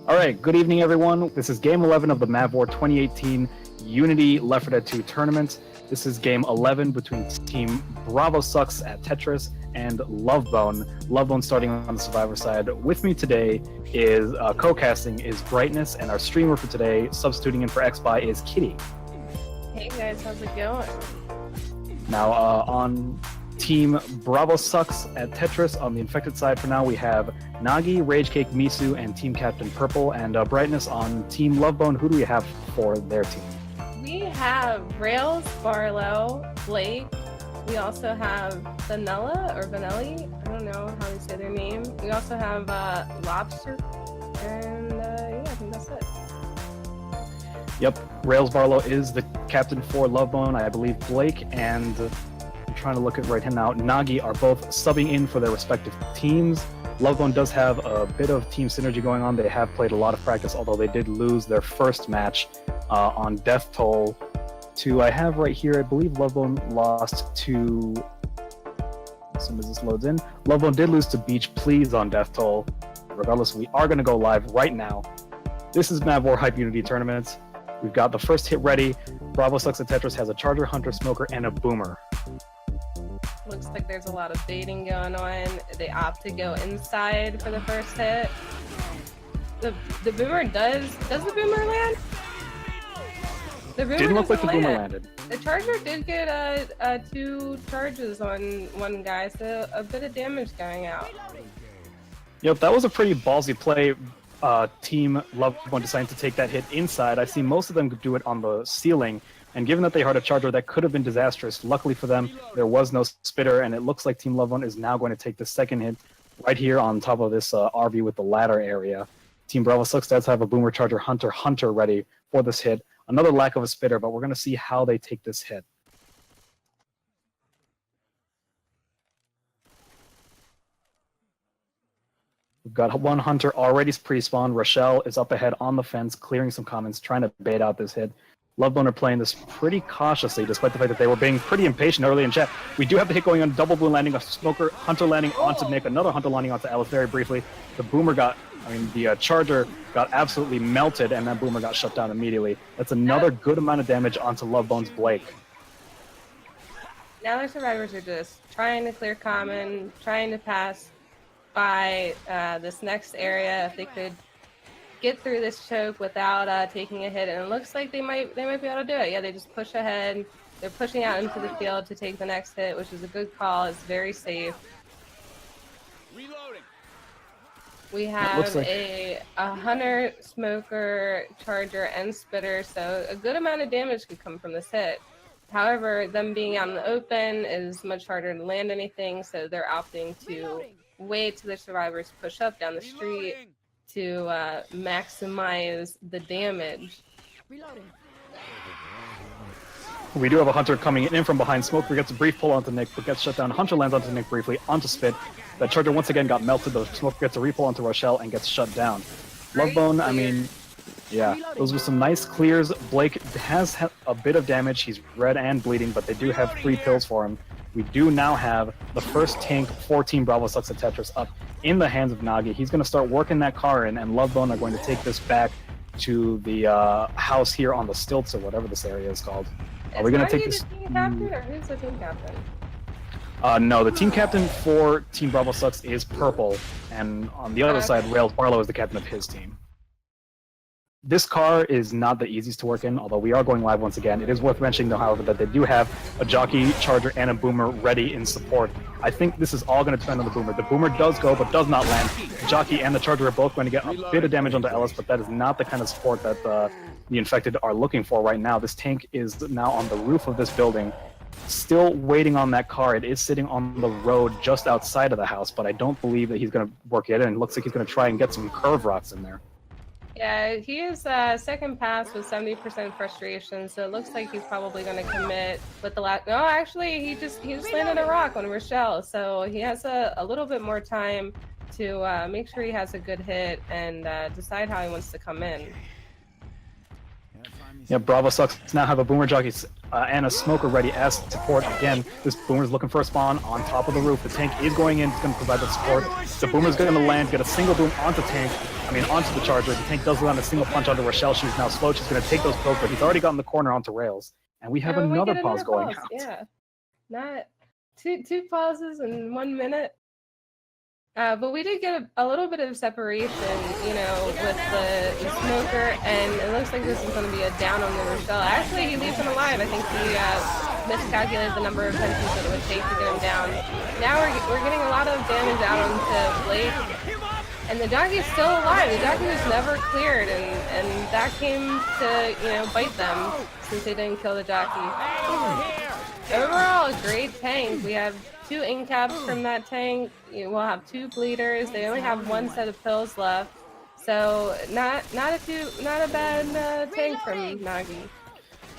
Alright, good evening everyone. This is Game 11 of the MavWar 2018 Unity Left 4 Dead 2 tournament. This is Game 11 between Team Bravo Sucks at Tetris and Lovebone. Lovebone starting on the Survivor side. With me today is, co-casting is Brightness, and our streamer for today, substituting in for XBy, is Kitty. Hey guys, how's it going? Now, on Team Bravo Sucks at Tetris, on the Infected side for now, we have Nagi, Ragecake, Misu, and Team Captain Purple. And Brightness on Team Lovebone, who do we have for their team? We have Rails, Barlow, Blake. We also have Vanilla, or Vanelli. I don't know how they say their name. We also have Lobster. And yeah, I think that's it. Yep, Rails Barlow is the captain for Lovebone. I believe Blake and I'm trying to look at right here now. Nagi are both subbing in for their respective teams. Lovebone does have a bit of team synergy going on. They have played a lot of practice, although they did lose their first match on Death Toll to, I have right here, I believe Lovebone lost to, as soon as this loads in, Lovebone did lose to Beach Please on Death Toll. Regardless, we are going to go live right now. This is MavWar Hype Unity Tournament. We've got the first hit ready. Bravo Sucks at Tetris has a Charger, Hunter, Smoker, and a Boomer. Looks like there's a lot of baiting going on. They opt to go inside for the first hit. The Boomer does the Boomer land? The Boomer Didn't look like the land. Boomer landed. The Charger did get 2 charges on one guy, so a bit of damage going out. Yep, that was a pretty ballsy play. Team Lovebone deciding to take that hit inside. I see most of them do it on the ceiling, and given that they heard a Charger, that could have been disastrous. Luckily for them, there was no spitter, and it looks like Team Lovebone is now going to take the second hit right here on top of this RV with the ladder area. Team Bravo Sucks does have a Boomer, Charger, Hunter ready for this hit. Another lack of a spitter, but we're going to see how they take this hit. We've got one Hunter already pre-spawned. Rochelle is up ahead on the fence, clearing some comments, trying to bait out this hit. Lovebone are playing this pretty cautiously, despite the fact that they were being pretty impatient early in chat. We do have the hit going on, double balloon landing, a Smoker, Hunter landing onto Nick, another Hunter landing onto Alice very briefly. The Boomer the Charger got absolutely melted, and that Boomer got shut down immediately. That's another good amount of damage onto Lovebone's Blake. Now the survivors are just trying to clear common, trying to pass by this next area. If they could get through this choke without taking a hit, and it looks like they might be able to do it. Yeah, they just push ahead. They're pushing out into the field to take the next hit, which is a good call. It's very safe. Reloading. We have a Hunter, Smoker, Charger, and Spitter, so a good amount of damage could come from this hit. However, them being out in the open is much harder to land anything, so they're opting to wait till the survivors push up down the street to maximize the damage. We do have a Hunter coming in from behind. Smoker gets a brief pull onto Nick, but gets shut down. Hunter lands onto Nick briefly, onto Spit. That Charger once again got melted, though. Smoker gets a repull onto Rochelle and gets shut down. Lovebone, I mean, yeah, those were some nice clears. Blake has a bit of damage. He's red and bleeding, but they do have 3 pills for him. We do now have the first tank for Team Bravo Sucks at Tetris up in the hands of Nagi. He's going to start working that car in, and Lovebone are going to take this back to the house here on the stilts, or whatever this area is called. Are we going to take this? The team captain, or who's the team captain? No, the team captain for Team Bravo Sucks is Purple, and on the other side, Rails Barlow is the captain of his team. This car is not the easiest to work in, although we are going live once again. It is worth mentioning, though, however, that they do have a Jockey, Charger, and a Boomer ready in support. I think this is all going to depend on the Boomer. The Boomer does go, but does not land. The Jockey and the Charger are both going to get a bit of damage onto Ellis, but that is not the kind of support that the Infected are looking for right now. This tank is now on the roof of this building, still waiting on that car. It is sitting on the road just outside of the house, but I don't believe that he's going to work it in. It looks like he's going to try and get some curve rocks in there. Yeah, he is second pass with 70% frustration, so it looks like he's probably going to commit with the last. No, actually, he just landed a rock on Rochelle, so he has a little bit more time to make sure he has a good hit and decide how he wants to come in. Yeah, Bravo Sucks now have a Boomer Jockey and a smoker ready as support. Again, this Boomer's looking for a spawn on top of the roof. The tank is going in, it's going to provide the support. The Boomer's going to land, get a single boom onto onto the Charger. The tank does land a single punch onto Rochelle. She's now slow. She's going to take those pills, but he's already gotten the corner onto rails. And we have another pause going out. Yeah, not two pauses in 1 minute. But we did get a little bit of separation, you know, with the smoker, and it looks like this is going to be a down on the Rochelle. Actually, he leaves him alive. I think he miscalculated the number of punches that it would take to get him down. Now we're getting a lot of damage out onto Blake, and the jockey's still alive. The jockey was never cleared, and that came to, you know, bite them since they didn't kill the jockey. Overall, a great tank. We have 2 incaps from that tank. We'll have 2 bleeders. They only have 1 set of pills left, so not a bad tank from Nagi.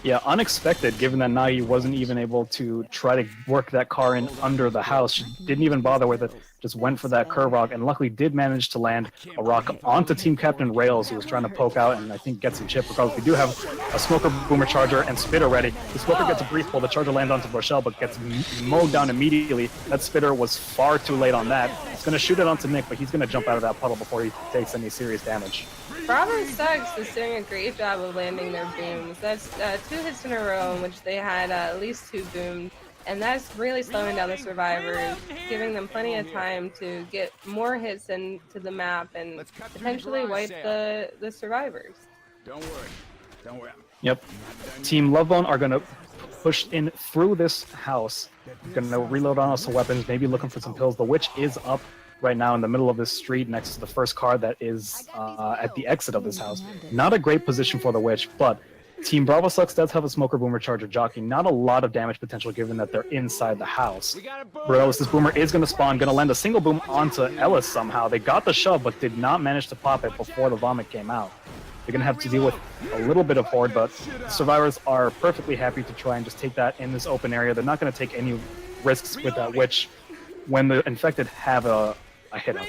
Yeah, unexpected, given that Nagi wasn't even able to try to work that car in under the house. She didn't even bother with it, just went for that curve rock, and luckily did manage to land a rock onto Team Captain Rails, who was trying to poke out and I think get some chip, because we do have a Smoker, Boomer, Charger, and Spitter ready. The Smoker gets a brief pull, the Charger lands onto Rochelle, but gets mowed down immediately. That Spitter was far too late on that. He's going to shoot it onto Nick, but he's going to jump out of that puddle before he takes any serious damage. Bravo Sucks is doing a great job of landing their booms. That's 2 hits in a row in which they had at least 2 booms, and that's really slowing down the survivors, giving them plenty of time to get more hits into the map and potentially wipe the survivors. Don't worry. Yep. Team Lovebone are going to push in through this house. Going to reload on us some weapons, maybe looking for some pills. The Witch is up right now in the middle of this street next to the first car that is at the exit of this house. Not a great position for the Witch, but Team Bravo Sucks does have a Smoker, Boomer, Charger, Jockey. Not a lot of damage potential given that they're inside the house. Regardless, this Boomer is going to spawn, going to land a single boom onto Ellis somehow. They got the shove, but did not manage to pop it before the vomit came out. They're going to have to deal with a little bit of horde, but the survivors are perfectly happy to try and just take that in this open area. They're not going to take any risks with that Witch when the infected have a hit up.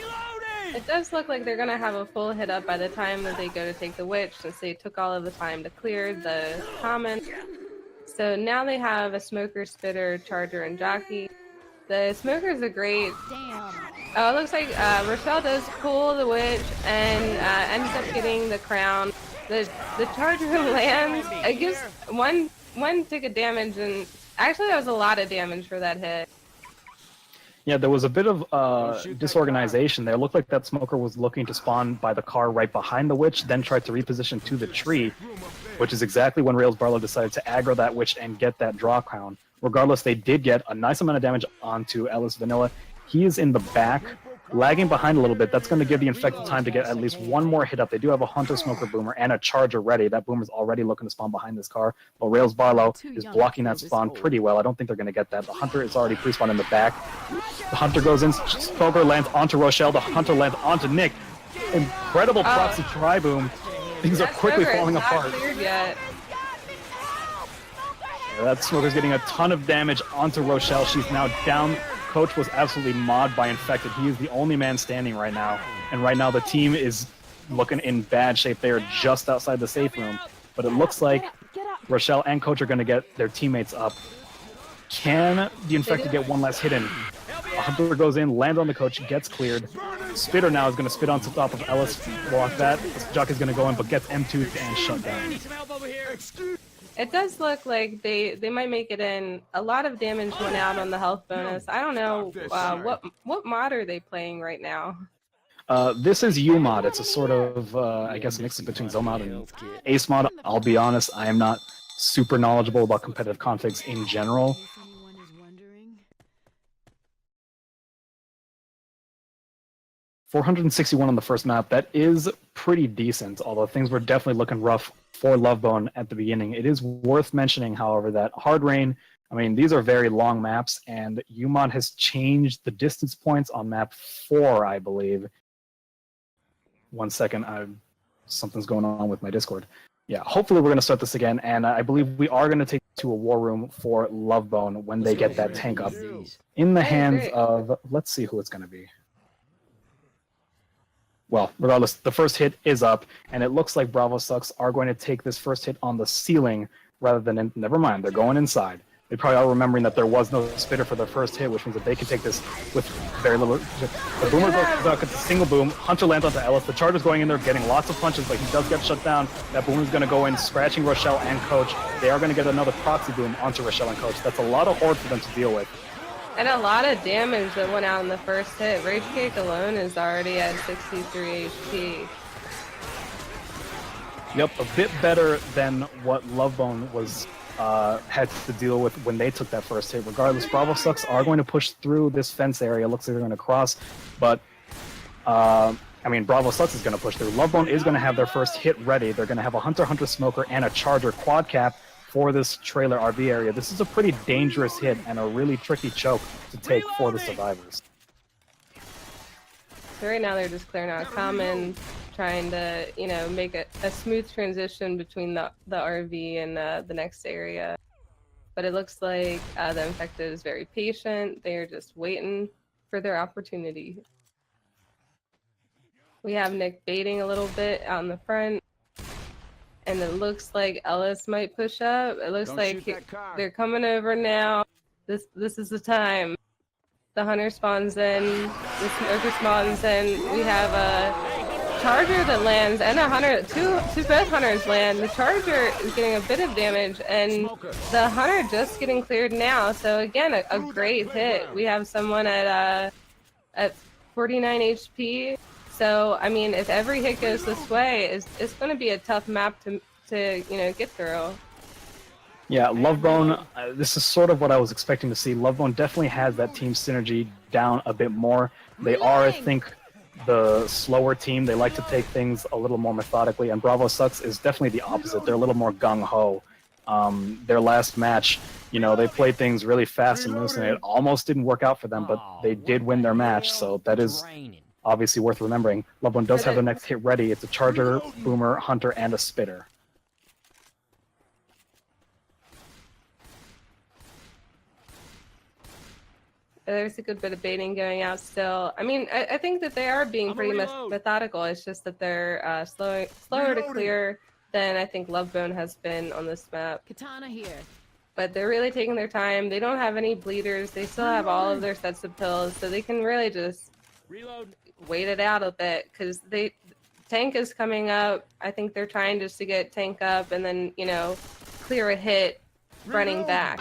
It does look like they're going to have a full hit up by the time that they go to take the Witch, since they took all of the time to clear the common. So now they have a Smoker, Spitter, Charger, and Jockey. The Smoker's a great... Oh, it looks like Rochelle does pull the Witch and ends up getting the crown. The Charger lands. It gives one tick of damage, and actually that was a lot of damage for that hit. Yeah, there was a bit of disorganization there. It looked like that Smoker was looking to spawn by the car right behind the Witch, then tried to reposition to the tree, which is exactly when Rails Barlow decided to aggro that Witch and get that draw crown. Regardless, they did get a nice amount of damage onto Ellis Vanilla. He is in the back, lagging behind a little bit. That's going to give the infected time to get at least 1 more hit up. They do have a Hunter, Smoker, Boomer, and a Charger ready. That Boomer's already looking to spawn behind this car, but Rails Barlow is blocking that spawn pretty well. I don't think they're going to get that. The Hunter is already pre-spawned in the back. The Hunter goes in, Smoker lands onto Rochelle, the Hunter lands onto Nick. Incredible proxy tri-boom. Things are quickly falling apart. Yet. Yeah, that Smoker's getting a ton of damage onto Rochelle. She's now down. Coach was absolutely mauled by infected. He is the only man standing right now. And right now the team is looking in bad shape. They are just outside the safe room. But it looks like Rochelle and Coach are going to get their teammates up. Can the infected get 1 last hit in? A Hunter goes in, lands on the Coach, gets cleared. Spitter now is going to spit on top of Ellis, block that. Jock is going to go in, but gets M2'd and shut down. It does look like they might make it in. A lot of damage went out on the health bonus. I don't know what mod are they playing right now. This is U mod. It's a sort of I guess mix between Zomod and Ace mod. I'll be honest, I am not super knowledgeable about competitive configs in general. $461 on the first map. That is pretty decent, although things were definitely looking rough for Lovebone at the beginning. It is worth mentioning, however, that Hard Rain, I mean, these are very long maps, and UMod has changed the distance points on map 4, I believe. 1 second, something's going on with my Discord. Yeah, hopefully we're going to start this again, and I believe we are going to take to a war room for Lovebone when they get that tank up. In the hands of, let's see who it's going to be. Well, regardless, the first hit is up, and it looks like Bravo Sucks are going to take this first hit on the ceiling rather than never mind, they're going inside. They probably are remembering that there was no spitter for their first hit, which means that they can take this with very little. The Boomer gets a single boom. Hunter lands onto Ellis. The Charger's going in there, getting lots of punches, but he does get shut down. That Boomer's going to go in, scratching Rochelle and Coach. They are going to get another proxy boom onto Rochelle and Coach. That's a lot of horde for them to deal with. And a lot of damage that went out in the first hit. Rage Cake alone is already at 63 HP. Yep, a bit better than what Lovebone was had to deal with when they took that first hit. Regardless, Bravo Sucks are going to push through this fence area. Looks like they're going to cross, but I mean, Bravo Sucks is going to push through. Lovebone is going to have their first hit ready. They're going to have a Hunter Smoker and a Charger quad cap for this trailer RV area. This is a pretty dangerous hit and a really tricky choke to take for the survivors. So right now they're just clearing out common, trying to, you know, make a smooth transition between the RV and the next area. But it looks like the infected is very patient. They're just waiting for their opportunity. We have Nick baiting a little bit out in the front. And it looks like Ellis might push up. It looks like they're coming over now. This is the time. The Hunter spawns in. The Smoker spawns in. We have a Charger that lands and a Hunter. Two both Hunters land. The Charger is getting a bit of damage, and the Hunter just getting cleared now. So again, a great hit. We have someone at 49 HP. So I mean, if every hit goes this way, it's going to be a tough map to you know get through. Yeah, Lovebone, this is sort of what I was expecting to see. Lovebone definitely has that team synergy down a bit more. They are, I think, the slower team. They like to take things a little more methodically, and Bravo Sucks is definitely the opposite. They're a little more gung-ho. Their last match, you know, they played things really fast and loose, and it almost didn't work out for them, but they did win their match, so that is obviously worth remembering. Lovebone does have their next hit ready. It's a Charger, Boomer, Hunter, and a Spitter. There's a good bit of baiting going out still. I mean, I think that they are being pretty methodical. It's just that they're slower to clear than I think Lovebone has been on this map. Katana here. But they're really taking their time. They don't have any bleeders. They still have all of their sets of pills, so they can really just wait it out a bit, because tank is coming up. I think they're trying just to get tank up and then, you know, clear a hit running back.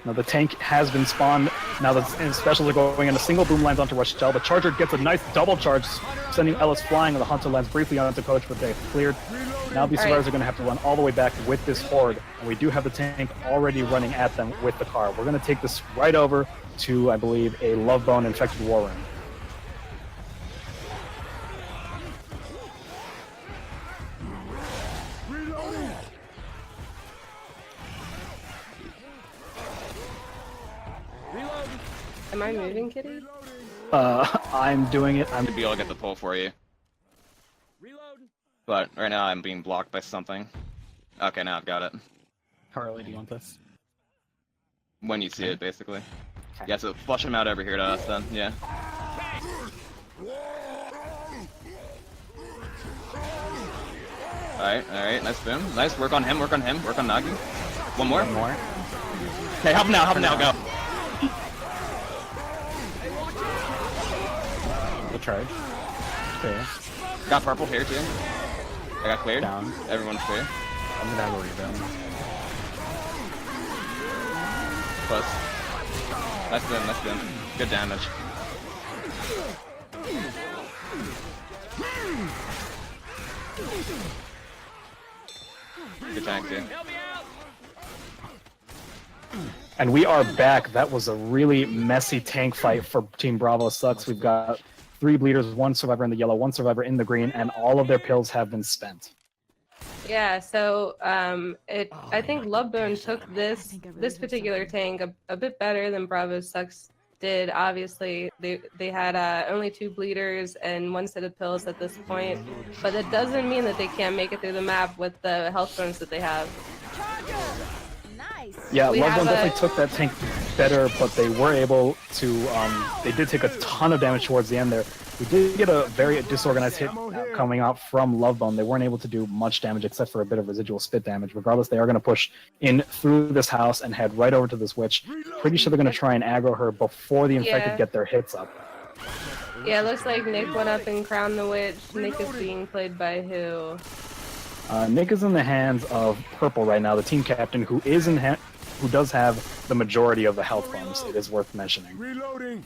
Now the tank has been spawned. Now the specials are going in. A single boom lands onto Rochelle. The Charger gets a nice double charge, sending Ellis flying, and the Hunter lands briefly onto Coach, but they've cleared. Now these survivors are going to have to run all the way back with this horde, and we do have the tank already running at them with the car. We're going to take this right over to, I believe, a Lovebone infected war room. Am I moving, Kitty? I'm doing it. I'm to be able to get the pull for you. But right now I'm being blocked by something. Okay, now I've got it. How early do you want this? When you see it, basically. Yeah, so flush him out over here to us then, yeah. Alright, nice boom. Nice, work on him, work on Nagi. One more? One more. Okay, help him now, go. The charge. Clear. Got purple here too. I got cleared. Down. Everyone's clear. I'm gonna have a rebound. Close. Nice boom. Good damage. Good tank too. And we are back. That was a really messy tank fight for Team Bravo Sucks. We've got 3 bleeders, 1 survivor in the yellow, 1 survivor in the green, and all of their pills have been spent. Yeah, so I think Lovebone took this particular tank a bit better than Bravo Sucks did. Obviously, they had only 2 bleeders and 1 set of pills at this point, but that doesn't mean that they can't make it through the map with the health bonus that they have. Yeah, Lovebone definitely took that tank better, but they were able to, they did take a ton of damage towards the end there. We did get a very disorganized hit coming out from Lovebone. They weren't able to do much damage except for a bit of residual spit damage. Regardless, they are going to push in through this house and head right over to this witch. Pretty sure they're going to try and aggro her before the infected get their hits up. Yeah, it looks like Nick went up and crowned the witch. Nick is being played by who? Nick is in the hands of Purple right now, the team captain, who does have the majority of the health bonus. It is worth mentioning. Reloading.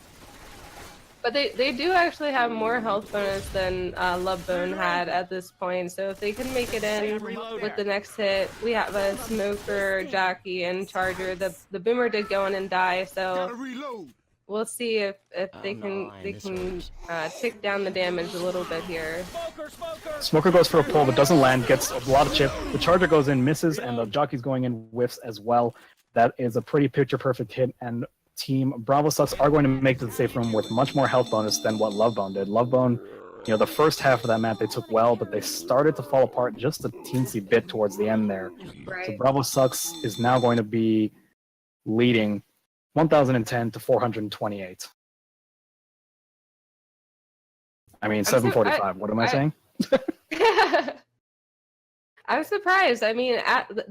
But they do actually have more health bonus than Lovebone had at this point, so if they can make it in with the next hit, we have a Smoker, Jockey, and Charger. The Boomer did go in and die, so we'll see if they can tick down the damage a little bit here. Smoker goes for a pull but doesn't land, gets a lot of chip. The Charger goes in, misses, and the Jockey's going in whiffs as well. That is a pretty picture-perfect hit, and Team Bravo Sucks are going to make it to the safe room with much more health bonus than what Lovebone did. Lovebone, the first half of that map they took well, but they started to fall apart just a teensy bit towards the end there. Right. So Bravo Sucks is now going to be leading 1,010 to 428. I mean, 745. What am I saying? I'm surprised. I mean,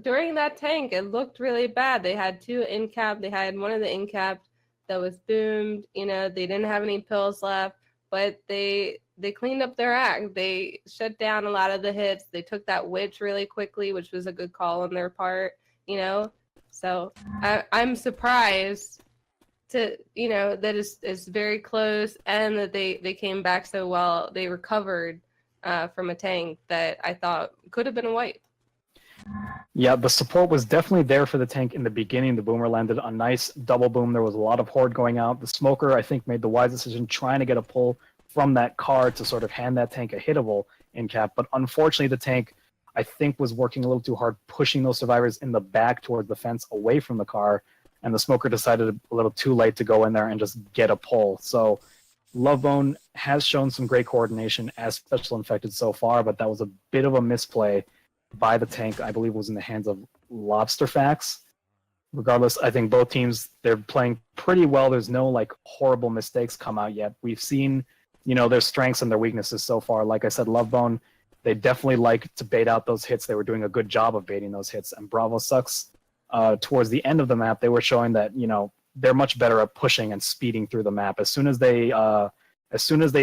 during that tank, it looked really bad. They had 2 in-cap. They had one of the in-cap that was boomed. They didn't have any pills left, but they cleaned up their act. They shut down a lot of the hits. They took that witch really quickly, which was a good call on their part, So I'm surprised that it's very close and that they came back so well. They recovered from a tank that I thought could have been a wipe. Yeah, the support was definitely there for the tank in the beginning. The Boomer landed a nice double boom. There was a lot of horde going out. The Smoker, I think, made the wise decision trying to get a pull from that car to sort of hand that tank a hittable in cap. But unfortunately, the tank, I think, was working a little too hard, pushing those survivors in the back towards the fence away from the car. And the Smoker decided a little too late to go in there and just get a pull. So Lovebone has shown some great coordination as Special Infected so far, but that was a bit of a misplay by the tank. I believe it was in the hands of Lobsterfax. Regardless, I think both teams, they're playing pretty well. There's no horrible mistakes come out yet. We've seen, their strengths and their weaknesses so far. Like I said, Lovebone, they definitely like to bait out those hits. They were doing a good job of baiting those hits. And Bravo Sucks, towards the end of the map, they were showing that, they're much better at pushing and speeding through the map. As soon as they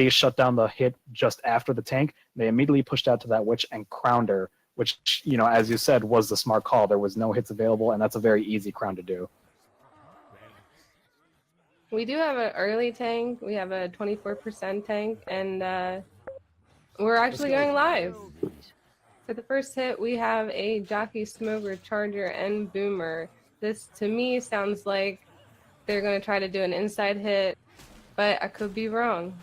shut down the hit just after the tank, they immediately pushed out to that witch and crowned her, which, as you said, was the smart call. There was no hits available, and that's a very easy crown to do. We do have an early tank. We have a 24% tank, and we're actually going live. For the first hit, we have a Jockey, Smoker, Charger, and Boomer. This, to me, sounds like they're going to try to do an inside hit, but I could be wrong.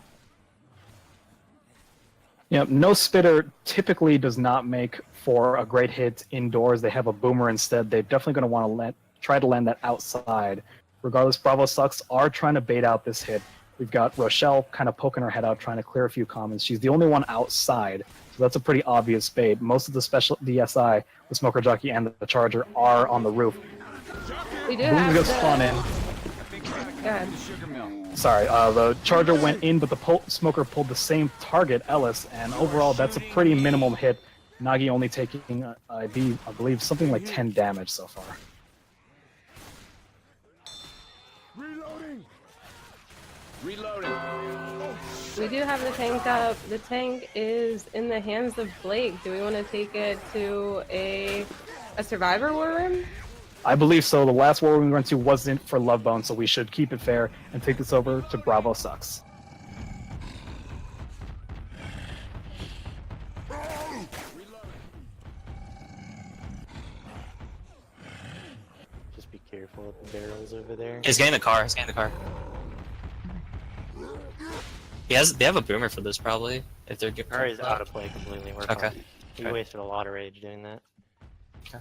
Yeah, no spitter typically does not make for a great hit indoors. They have a Boomer instead. They're definitely going to want to try to land that outside. Regardless, Bravo Sucks are trying to bait out this hit. We've got Rochelle kind of poking her head out, trying to clear a few commons. She's the only one outside, so that's a pretty obvious bait. Most of the special DSI, the Smoker, Jockey, and the Charger are on the roof. We do have to spawn in. Go ahead. Sorry, the Charger went in, but the Smoker pulled the same target, Ellis, and overall that's a pretty minimum hit. Nagi only taking, I believe, something like 10 damage so far. Reloading. We do have the tank up. The tank is in the hands of Blake. Do we want to take it to a Survivor War Room? I believe so. The last war we went to wasn't for Lovebone, so we should keep it fair and take this over to Bravo Sucks. Just be careful of the barrels over there. He's getting the car. He's getting the car. They have a Boomer for this probably. If they're good. Car is out of play completely. We're okay. fine. He wasted a lot of rage doing that. Okay.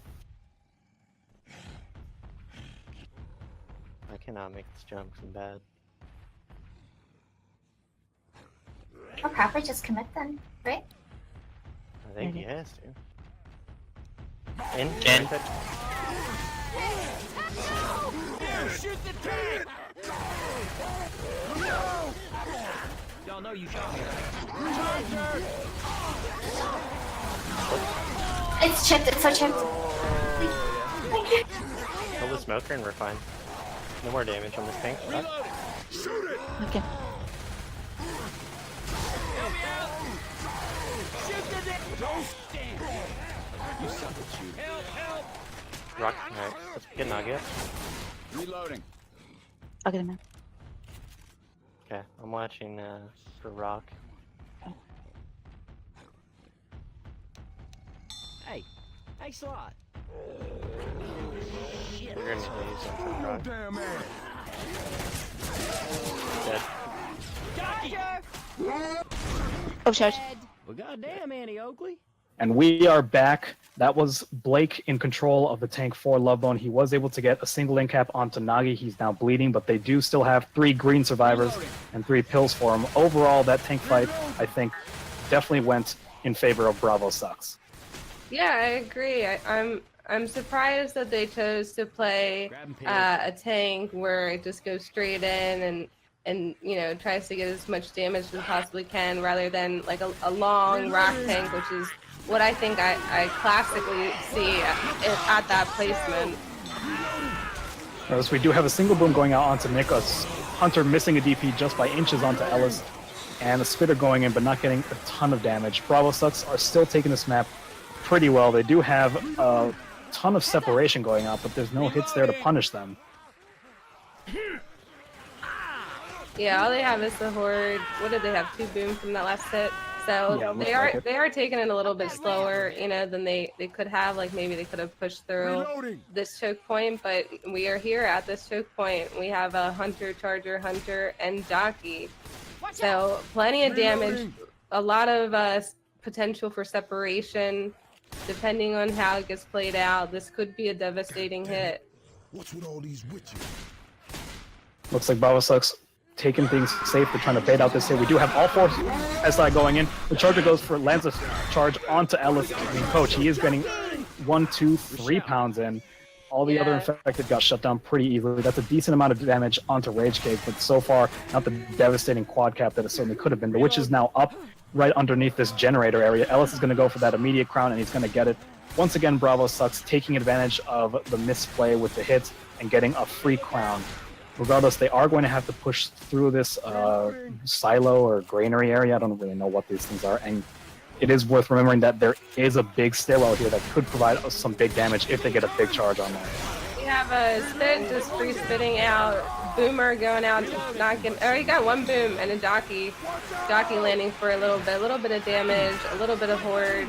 I cannot make this jump. I'm bad. I'll probably just commit then, right? I think he has to. In. Shoot the tank! Y'all know you shot me. It's chipped. It's so chipped. Kill the smoker and we're fine. No more damage on this tank. Okay. Rock. Alright, let's get Nugget. Reloading. I'll get him in. Okay, I'm watching for Rock. Hey, Slot. We're gonna use him for Rock. Damn man. Dead. Oh, charge. Well, goddamn, Annie Oakley. And we are back. That was Blake in control of the tank for Lovebone. He was able to get a single incap onto Nagi. He's now bleeding, but they do still have 3 green survivors and 3 pills for him. Overall, that tank fight, I think, definitely went in favor of Bravo Sucks. Yeah, I agree. I'm surprised that they chose to play a tank where it just goes straight in and you know tries to get as much damage as it possibly can, rather than like a long rock tank, which is what I think I classically see at that placement. Notice we do have a single boom going out onto Nick, a Hunter missing a DP just by inches onto Ellis, and a Spitter going in but not getting a ton of damage. Bravo Sucks are still taking this map pretty well. They do have a ton of separation going out, but there's no hits there to punish them. Yeah, all they have is the Horde. What did they have? 2 booms from that last hit. So Yeah, they are taking it a little bit slower, you know, than they could have. Like maybe they could have pushed through this choke point, but we are here at this choke point. We have a Hunter, Charger, Hunter, and Jockey. So plenty of damage, a lot of potential for separation. Depending on how it gets played out, this could be a devastating hit. What's with all these witches? Looks like Bravo Sucks taking things safe. They're trying to bait out this hit. We do have all 4 SI going in. The Charger lands a charge onto Ellis. I mean, Coach, he is getting 1, 2, 3 pounds in. All the other infected got shut down pretty easily. That's a decent amount of damage onto Rage Cake, but so far, not the devastating quad cap that it certainly could have been. The Witch is now up right underneath this generator area. Ellis is going to go for that immediate crown, and he's going to get it. Once again, Bravo Sucks taking advantage of the misplay with the hits and getting a free crown. Regardless, they are going to have to push through this silo or granary area. I don't really know what these things are. And it is worth remembering that there is a big stairwell here that could provide us some big damage if they get a big charge on that. We have a Spit just free spitting out, Boomer going out to knock him. Oh, he got 1 boom and a Jockey landing for a little bit of damage, a little bit of Horde,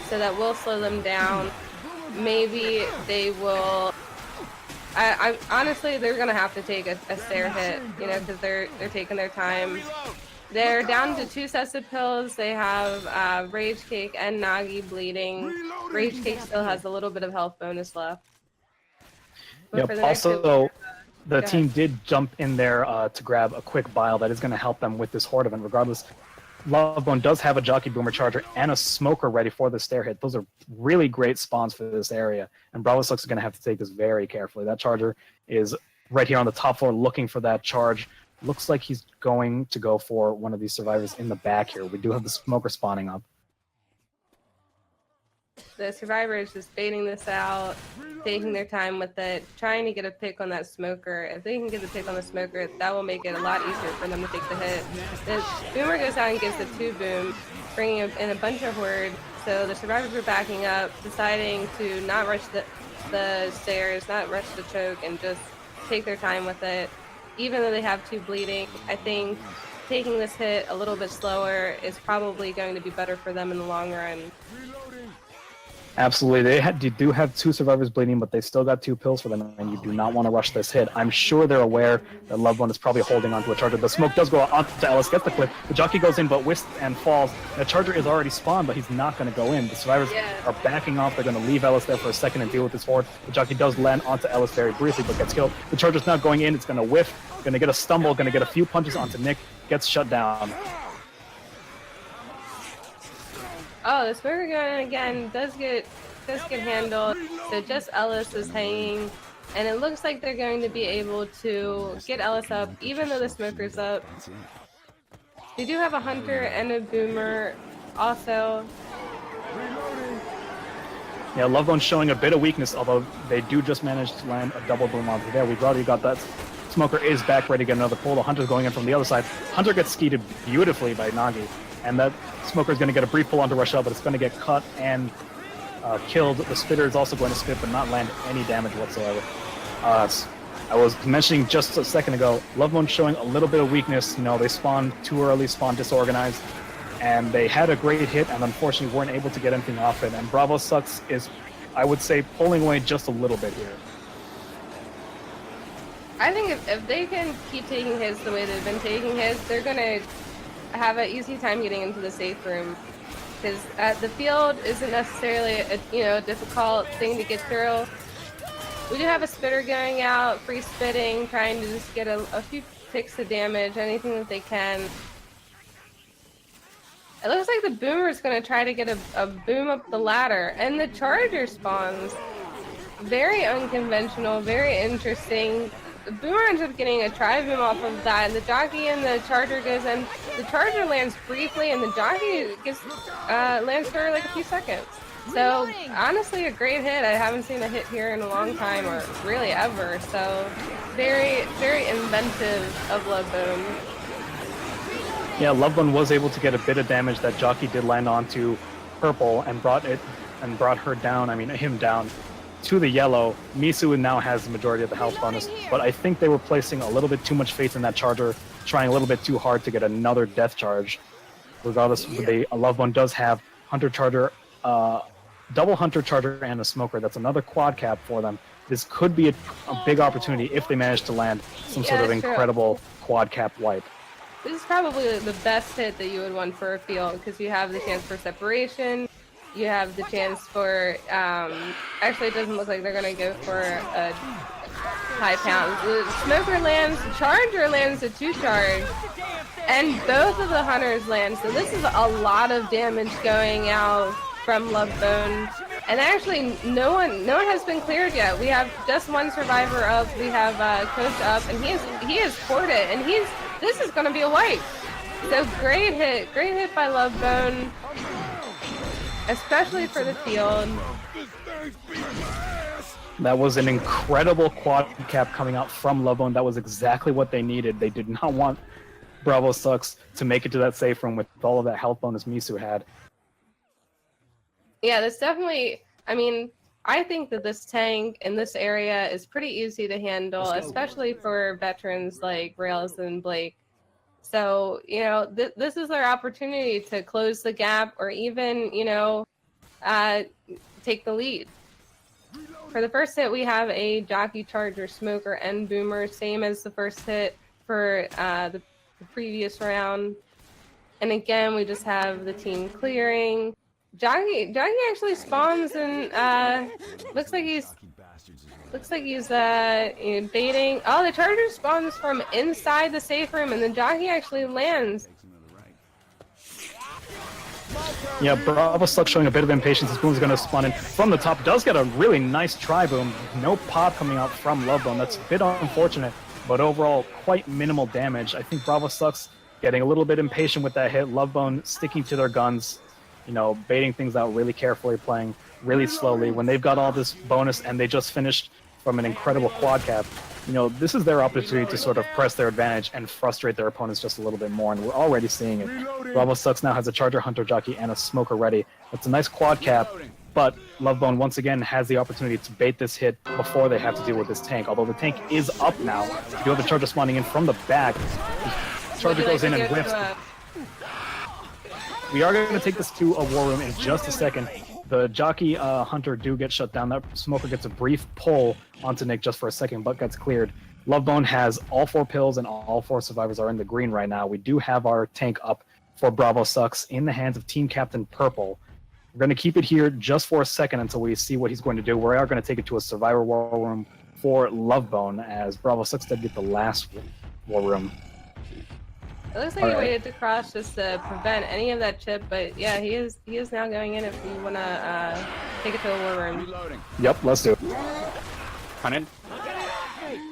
so that will slow them down. Maybe they will. I honestly, they're gonna have to take a stair hit, you know, because they're taking their time. They're down to 2 sets of pills. They have Rage Cake and Nagi bleeding. Rage Cake still has a little bit of health bonus left. But Yep. Also, the team did jump in there to grab a quick bile that is going to help them with this Horde event. Regardless, Lovebone does have a Jockey Boomer Charger and a Smoker ready for the stair hit. Those are really great spawns for this area, and Bravo Sucks is going to have to take this very carefully. That Charger is right here on the top floor looking for that charge. Looks like he's going to go for one of these survivors in the back here. We do have the Smoker spawning up. The survivor is just baiting this out, taking their time with it, trying to get a pick on that Smoker. If they can get the pick on the Smoker, that will make it a lot easier for them to take the hit. The Boomer goes out and gets the 2 boom, bringing in a bunch of Horde. So the survivors are backing up, deciding to not rush the stairs, not rush the choke, and just take their time with it. Even though they have 2 bleeding, I think taking this hit a little bit slower is probably going to be better for them in the long run. Absolutely. They do have 2 survivors bleeding, but they still got 2 pills for them, and you do not want to rush this hit. I'm sure they're aware that Lovebone is probably holding onto a Charger. The smoke does go onto Ellis, gets the clip. The Jockey goes in, but whisks and falls. The Charger is already spawned, but he's not going to go in. The survivors are backing off. They're going to leave Ellis there for a second and deal with this Horde. The Jockey does land onto Ellis very briefly, but gets killed. The Charger's not going in. It's going to whiff. Going to get a stumble. Going to get a few punches onto Nick. Gets shut down. Oh, the Smoker going in again does get handled. So just Ellis is hanging, and it looks like they're going to be able to get Ellis up, even though the Smoker's up. They do have a hunter and a boomer also. Yeah, Lovebone's showing a bit of weakness, although they do just manage to land a double boom onto there. We've already got that. Smoker is back, ready to get another pull. The Hunter's going in from the other side. Hunter gets skeeted beautifully by Nagi, and that Smoker's going to get a brief pull onto Rochelle, but it's going to get cut and killed. The Spitter is also going to spit, but not land any damage whatsoever. I was mentioning just a second ago, Lovebone's showing a little bit of weakness. You know, they spawned too early, spawned disorganized, and they had a great hit, and unfortunately weren't able to get anything off it. And Bravo Sucks is, I would say, pulling away just a little bit here. I think if they can keep taking hits the way they've been taking hits, they're gonna have an easy time getting into the safe room. Because the field isn't necessarily a difficult thing to get through. We do have a Spitter going out, free spitting, trying to just get a few ticks of damage, anything that they can. It looks like the Boomer's going to try to get a boom up the ladder, and the Charger spawns. Very unconventional, very interesting. The Boomer ends up getting a tri-boom off of that, and the Jockey and the Charger goes in. The Charger lands briefly, and the Jockey lands for like a few seconds. So, honestly, a great hit. I haven't seen a hit here in a long time, or really ever. So, very, very inventive of Lovebone. Yeah, Lovebone was able to get a bit of damage. That Jockey did land onto Purple and brought her down. I mean, him down to the yellow. Misu now has the majority of the health bonus, but I think they were placing a little bit too much faith in that Charger, trying a little bit too hard to get another death charge. Regardless, Lovebone does have Hunter Charger, double Hunter Charger and a Smoker. That's another quad cap for them. This could be a big opportunity if they manage to land some sort of incredible quad cap wipe. This is probably the best hit that you would want for a field, because you have the chance for separation, you have the chance for, actually it doesn't look like they're going to go for a high pound. The Smoker lands, the Charger lands a 2-charge, and both of the Hunters land, so this is a lot of damage going out from Lovebone. And actually, no one has been cleared yet. We have just one survivor up, we have Coach up, and he has poured it, and this is going to be a wipe. So great hit by Lovebone, especially for the field. That was an incredible quad cap coming out from Lovebone. That was exactly what they needed. They did not want Bravo Sucks to make it to that safe room with all of that health bonus Misu had. Yeah, that's definitely, I mean, I think that this tank in this area is pretty easy to handle, especially for veterans like Rails and Blake. So, this is their opportunity to close the gap, or even, take the lead. For the first hit, we have a Jockey, Charger, Smoker, and Boomer, same as the first hit for the previous round. And again, we just have the team clearing. Jockey actually spawns and looks like he's baiting. Oh, the Charger spawns from inside the safe room, and the Jockey actually lands. Yeah, Bravo Sucks showing a bit of impatience. This boom's going to spawn in from the top. Does get a really nice tri-boom. No pop coming out from Lovebone. That's a bit unfortunate, but overall quite minimal damage. I think Bravo Sucks getting a little bit impatient with that hit. Lovebone sticking to their guns, baiting things out really carefully, playing really slowly. When they've got all this bonus and they just finished from an incredible quad cap, this is their opportunity to sort of press their advantage and frustrate their opponents just a little bit more, and we're already seeing it. Bravo Sucks now has a Charger, Hunter, Jockey, and a Smoker ready. It's a nice quad cap, but Lovebone once again has the opportunity to bait this hit before they have to deal with this tank, although the tank is up now. You do have the Charger spawning in from the back. The Charger goes in and whiffs. We are going to take this to a war room in just a second. The Jockey, Hunter do get shut down. That Smoker gets a brief pull onto Nick just for a second, but gets cleared. Lovebone has all 4 pills, and all 4 survivors are in the green right now. We do have our tank up for Bravo Sucks in the hands of Team Captain Purple. We're going to keep it here just for a second until we see what he's going to do. We are going to take it to a survivor war room for Lovebone, as Bravo Sucks did get the last war room. It looks like he waited to cross just to prevent any of that chip, but yeah, he is now going in if you want to take it to the war room. Reloading. Yep, let's do it. Hunted.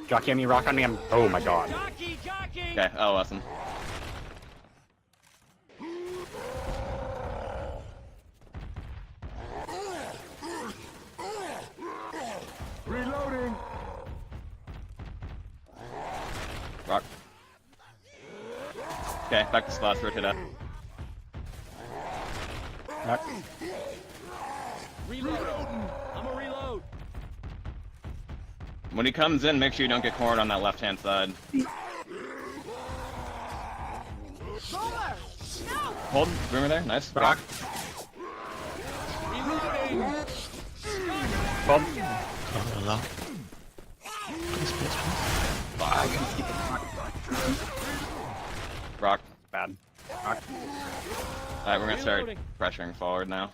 Jockey on me, rock on me. Oh my god. Okay, oh, awesome. Reloading. Rock. Okay, back to spots. Rotate up. Rock. Reloading. I'm a reload. When he comes in, make sure you don't get cornered on that left-hand side. Hold, boomer there, nice. Rock. Hold. Rock. Bad. Rock. Alright, we're gonna start pressuring forward now.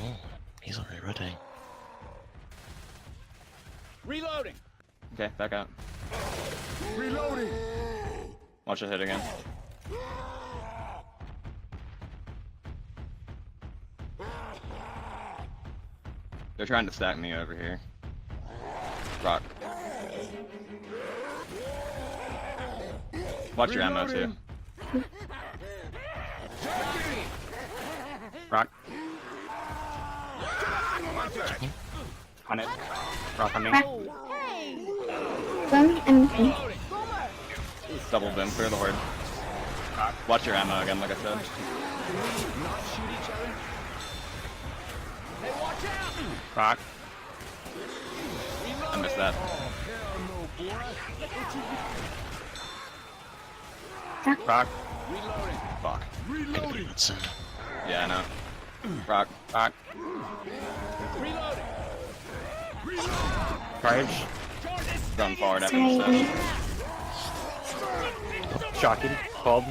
Oh, he's already rotating. Reloading. Okay, back out. Reloading. Watch it hit again. They're trying to stack me over here. Rock. Watch your ammo too. Rock. On it. Rock on me. Boom and boom. Double bin, clear the horde. Watch your ammo again, like I said. Rock. I missed that. Rock. Fuck. Reloading. Yeah, I know. Rock. Rock. Courage. Run forward after Sorry. the set. Shocking. Hold.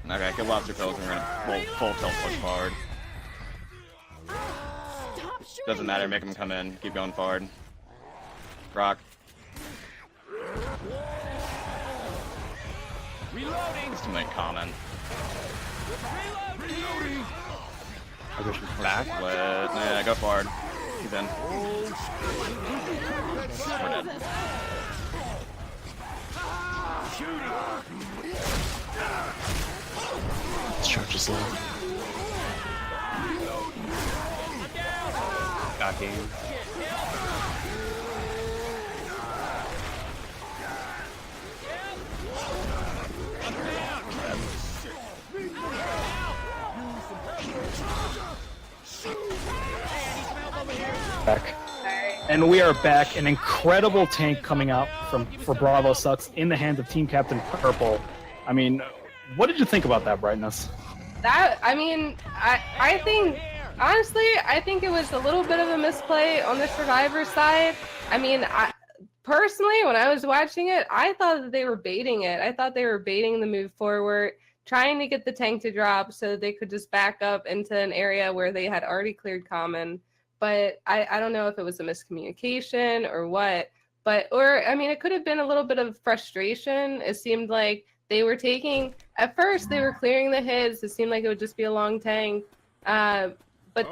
Okay, get lobster pills and we're gonna full tilt push forward. Doesn't matter, make them come in. Keep going forward. Rock. Reloading. Just too many comment. Reloading. Back. Nah, go forward. He's in. We're dead. Charge is low. Got game. Back. And we are back. An incredible tank coming out for Bravo Sucks in the hands of Team Captain Purple. I mean, what did you think about that, Brightness? I think, honestly, I think it was a little bit of a misplay on the Survivor side. I mean, personally, when I was watching it, I thought that they were baiting it. I thought they were baiting the move forward, trying to get the tank to drop so that they could just back up into an area where they had already cleared common. But I don't know if it was a miscommunication or what. It could have been a little bit of frustration. It seemed like they were taking, at first they were clearing the hits. It seemed like it would just be a long tank. But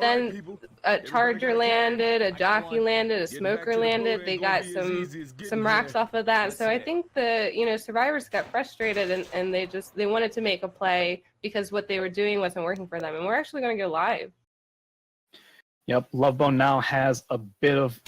then a charger landed, a jockey landed, a smoker landed. They got some rocks off of that. So I think the survivors got frustrated and they wanted to make a play because what they were doing wasn't working for them. And we're actually going to go live. Yep, Lovebone now has a bit of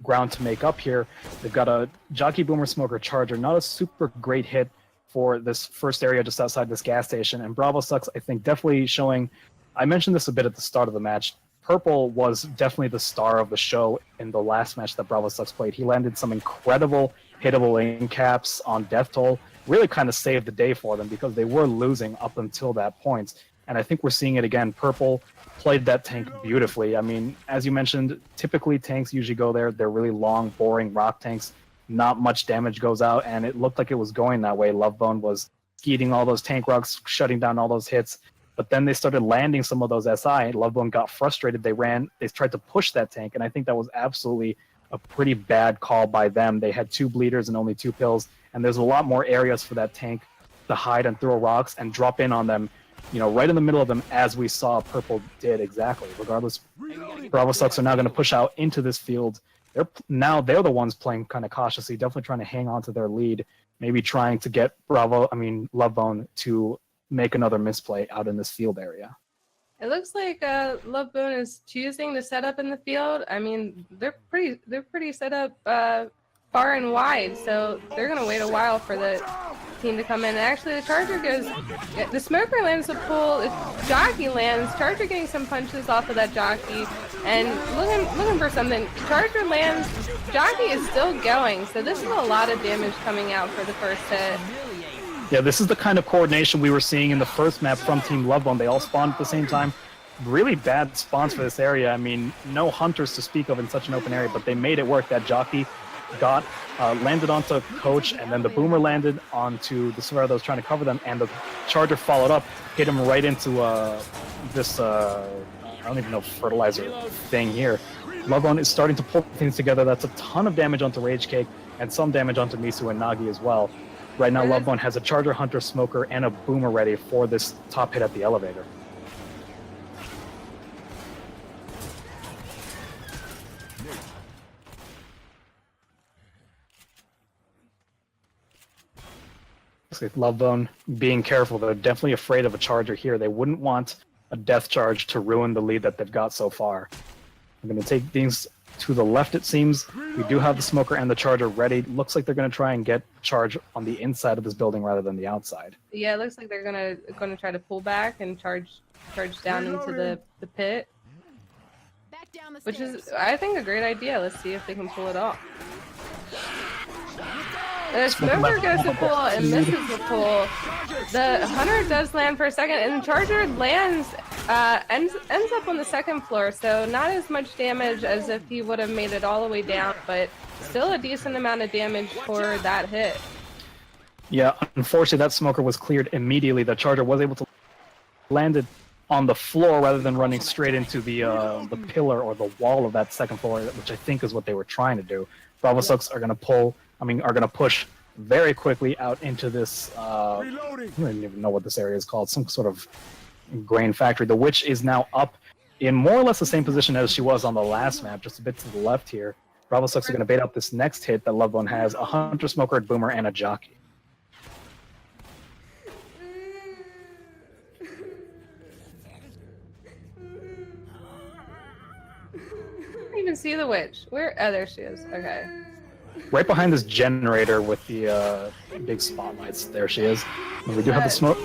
ground to make up here. They've got a Jockey Boomer Smoker Charger, not a super great hit for this first area just outside this gas station. And Bravo Sucks, I think, definitely showing, I mentioned this a bit at the start of the match, Purple was definitely the star of the show in the last match that Bravo Sucks played. He landed some incredible hittable in caps on Death Toll, really kind of saved the day for them because they were losing up until that point. And I think we're seeing it again. Purple played that tank beautifully. I mean, as you mentioned, typically tanks usually go there. They're really long, boring rock tanks. Not much damage goes out, and it looked like it was going that way. Lovebone was skeeting all those tank rocks, shutting down all those hits. But then they started landing some of those SI. Lovebone got frustrated. They tried to push that tank, and I think that was absolutely a pretty bad call by them. They had 2 bleeders and only 2 pills, and there's a lot more areas for that tank to hide and throw rocks and drop in on them, right in the middle of them, as we saw Purple did exactly. Regardless, Bravo Sucks are now going to push out into this field. They're the ones playing kind of cautiously, definitely trying to hang on to their lead, maybe trying to get Lovebone to make another misplay out in this field area. It looks like Lovebone is choosing to set up in the field. I mean, they're pretty set up far and wide, so they're gonna wait a while for the team to come in. And actually, the Charger goes, the Smoker lands the pull. The Jockey lands. Charger getting some punches off of that Jockey, and looking for something. Charger lands. Jockey is still going, so this is a lot of damage coming out for the first hit. Yeah, this is the kind of coordination we were seeing in the first map from Team Lovebone. They all spawned at the same time. Really bad spawns for this area. I mean, no hunters to speak of in such an open area, but they made it work. That Jockey got landed onto Coach, and then the Boomer landed onto the Survivor that was trying to cover them, and the Charger followed up, hit him right into this, I don't even know, fertilizer thing here. Lovebone is starting to pull things together. That's a ton of damage onto Rage Cake, and some damage onto Misu and Nagi as well. Right now, Lovebone has a Charger, Hunter, Smoker, and a Boomer ready for this top hit at the elevator. Lovebone being careful. They're definitely afraid of a Charger here. They wouldn't want a Death Charge to ruin the lead that they've got so far. I'm going to take things to the left, it seems. We do have the Smoker and the Charger ready. Looks like they're going to try and get Charge on the inside of this building rather than the outside. Yeah, it looks like they're gonna try to pull back and charge down into the pit, which is, I think, a great idea. Let's see if they can pull it off. The Smoker goes to pull and misses the pull. The Hunter does land for a second, and the Charger lands, ends up on the second floor, so not as much damage as if he would have made it all the way down, but still a decent amount of damage for that hit. Yeah, unfortunately that Smoker was cleared immediately. The Charger was able to land it on the floor rather than running straight into the pillar or the wall of that second floor, which I think is what they were trying to do. Bravo Sucks are going to push very quickly out into this, I don't even know what this area is called, some sort of grain factory. The Witch is now up in more or less the same position as she was on the last map, just a bit to the left here. Bravo Sucks are going to bait out this next hit that Lovebone has, a Hunter, Smoker, a Boomer, and a Jockey. I didn't even see the Witch. Where? Oh, there she is. Okay. Right behind this generator with the big spotlights. There she is. And we do have the smoke.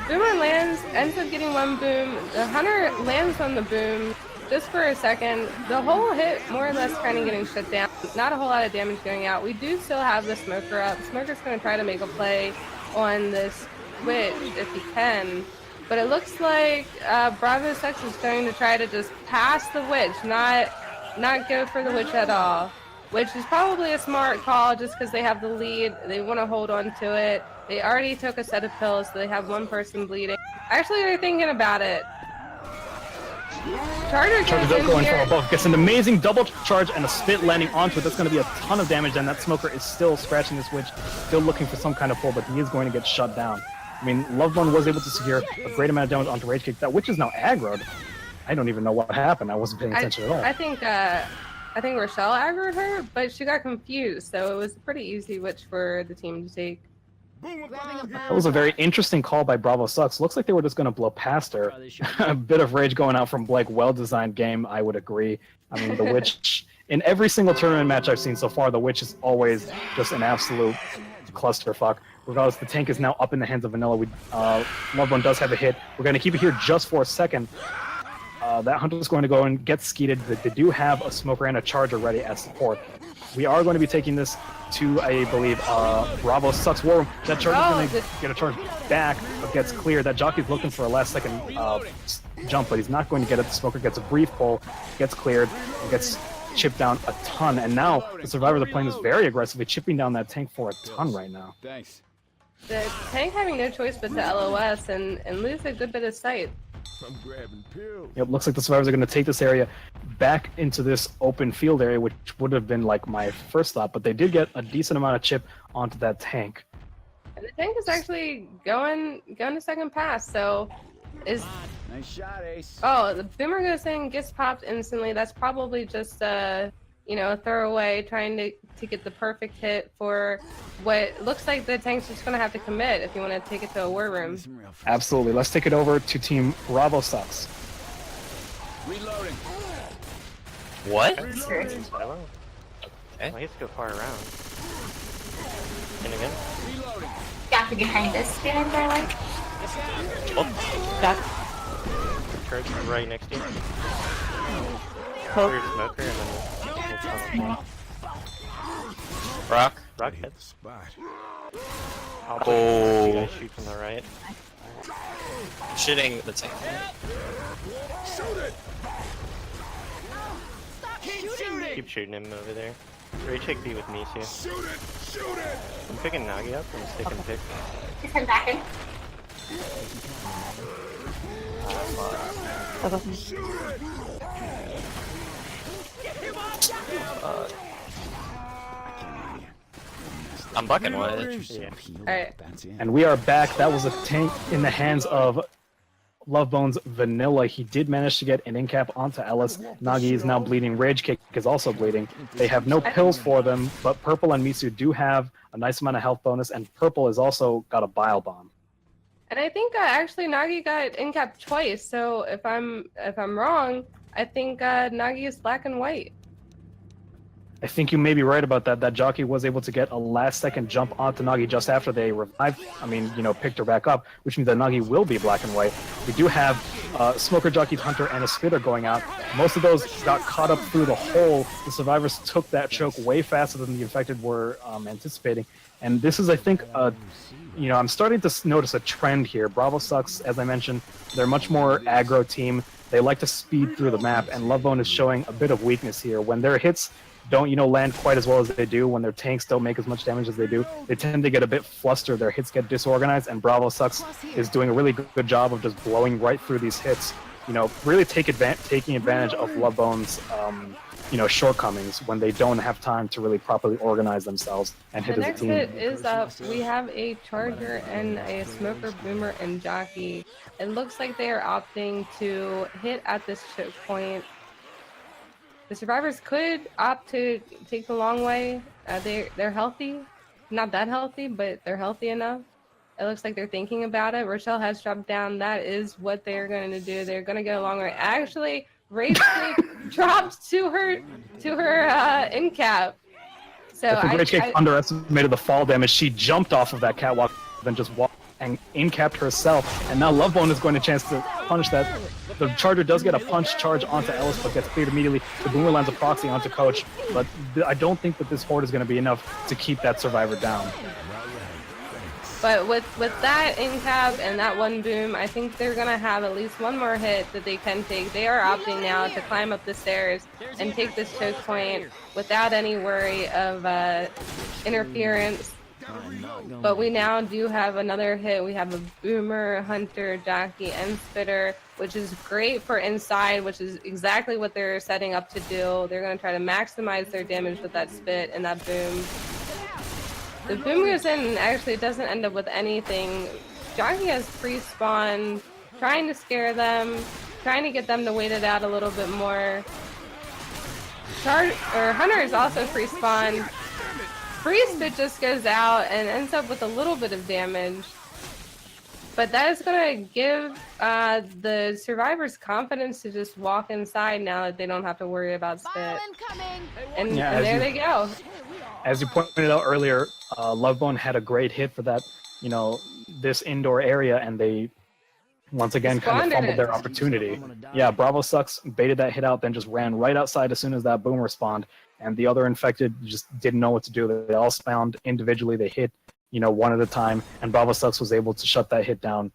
Boomer lands, ends up getting one boom. The Hunter lands on the boom just for a second. The whole hit more or less kind of getting shut down. Not a whole lot of damage going out. We do still have the Smoker up. Smoker's going to try to make a play on this Witch if he can. But it looks like Bravo Sucks is going to try to just pass the Witch, not go for the Witch at all. Which is probably a smart call just because they have the lead. They want to hold on to it. They already took a set of pills, so they have one person bleeding. Actually, they're thinking about it. Charger going for a buff. Gets an amazing double charge and a spit landing onto it. That's going to be a ton of damage, and that Smoker is still scratching this Witch, still looking for some kind of pull, but he is going to get shut down. I mean, Lovebone was able to secure a great amount of damage onto Rage Kick. That Witch is now aggroed. I don't even know what happened. I wasn't paying attention at all. I think Rochelle aggroed her, but she got confused, so it was a pretty easy Witch for the team to take. That was a very interesting call by Bravo Sucks. Looks like they were just going to blow past her. A bit of rage going out from Blake. Well-designed game, I would agree. I mean, the Witch, in every single tournament match I've seen so far, the Witch is always just an absolute clusterfuck. Regardless, the tank is now up in the hands of Vanilla. Lovebone does have a hit. We're going to keep it here just for a second. That Hunter is going to go and get skeeted. They do have a Smoker and a Charger ready as support. We are going to be taking this to, I believe, Bravo Sucks War Room. That Charger is going to get a charge back, but gets cleared. That Jockey's looking for a last-second jump, but he's not going to get it. The Smoker gets a brief pull, gets cleared, and gets chipped down a ton. And now the Survivors are playing this very aggressively, chipping down that tank for a ton right now. Thanks. The tank having no choice but to LOS and lose a good bit of sight. I'm grabbing pills. Yep, looks like the Survivors are going to take this area back into this open field area, which would have been like my first thought, but they did get a decent amount of chip onto that tank. And the tank is actually going to second pass, so is... Nice shot, Ace. Oh, the Boomer goes in, gets popped instantly. That's probably just a throwaway, trying to to get the perfect hit for what looks like the tank's just going to have to commit if you want to take it to a war room. Absolutely. Let's take it over to Team Bravo Sucks. Reloading. What? Sure. I don't know. Okay. Well, he has to go far around. And again. Reloading. Got behind us, behind our light. Back. Charge right next to you. Poke. Clear smoker and then we'll tunnel. Rock. Rock Hit hit. the spot. I'll Oh. you guys shoot from the right. Shooting the tank. Keep shooting him over there. Ray check B with me too. Shoot it! Shoot it! I'm picking Nagi up and stick and pick. He's coming back in. Above me. I'm bucking one. Yeah. Alright. And we are back. That was a tank in the hands of Lovebone's Vanilla. He did manage to get an in-cap onto Ellis. Nagi is now bleeding. Rage Kick is also bleeding. They have no pills for them, but Purple and Mitsu do have a nice amount of health bonus, and Purple has also got a Bile Bomb. And I think actually Nagi got in-cap twice, so if I'm wrong, I think Nagi is black and white. I think you may be right about that. That jockey was able to get a last-second jump onto Nagi just after they revived. Picked her back up, which means that Nagi will be black and white. We do have Smoker, Jockey, Hunter, and a Spitter going out. Most of those got caught up through the hole. The survivors took that choke way faster than the infected were anticipating. And this is, I think, I'm starting to notice a trend here. Bravo Sucks, as I mentioned, they're a much more aggro team. They like to speed through the map, and Lovebone is showing a bit of weakness here. When their hits don't, land quite as well as they do, when their tanks don't make as much damage as they do, they tend to get a bit flustered, their hits get disorganized, and Bravo Sucks is doing a really good job of just blowing right through these hits, really taking advantage of Lovebone's, shortcomings when they don't have time to really properly organize themselves and hit The as a next team. hit is up. We have a Charger and a Smoker, Boomer, and Jockey. It looks like they are opting to hit at this choke point. The survivors could opt to take the long way. They're healthy. Not that healthy, but they're healthy enough. It looks like they're thinking about it. Rochelle has dropped down. That is what they're going to do. They're going to get a long way. Actually, Rage dropped to her in cap. So I think Rage Kick underestimated the fall damage. She jumped off of that catwalk, then just walked and in-capped herself. And now Lovebone is going to chance to punish that. The Charger does get a punch charge onto Ellis, but gets cleared immediately. The Boomer lands a proxy onto Coach, but I don't think that this horde is going to be enough to keep that survivor down. But with that in-cap and that one boom, I think they're going to have at least one more hit that they can take. They are opting now to climb up the stairs and take this choke point without any worry of interference. But we now do have another hit. We have a Boomer, Hunter, Jockey, and Spitter, which is great for inside, which is exactly what they're setting up to do. They're going to try to maximize their damage with that spit and that boom. The boom goes in and actually doesn't end up with anything. Jockey has pre-spawn, trying to scare them, trying to get them to wait it out a little bit more. Hunter is also pre-spawn. Free spit just goes out and ends up with a little bit of damage. But that is going to give the survivors confidence to just walk inside now that they don't have to worry about spit. And there they go. As you pointed out earlier, Lovebone had a great hit for that, this indoor area, and they once again kind of fumbled their opportunity. Yeah, Bravo Sucks baited that hit out, then just ran right outside as soon as that boom respawned, and the other infected just didn't know what to do. They all spawned individually. They hit, one at a time, and Bravo Sucks was able to shut that hit down,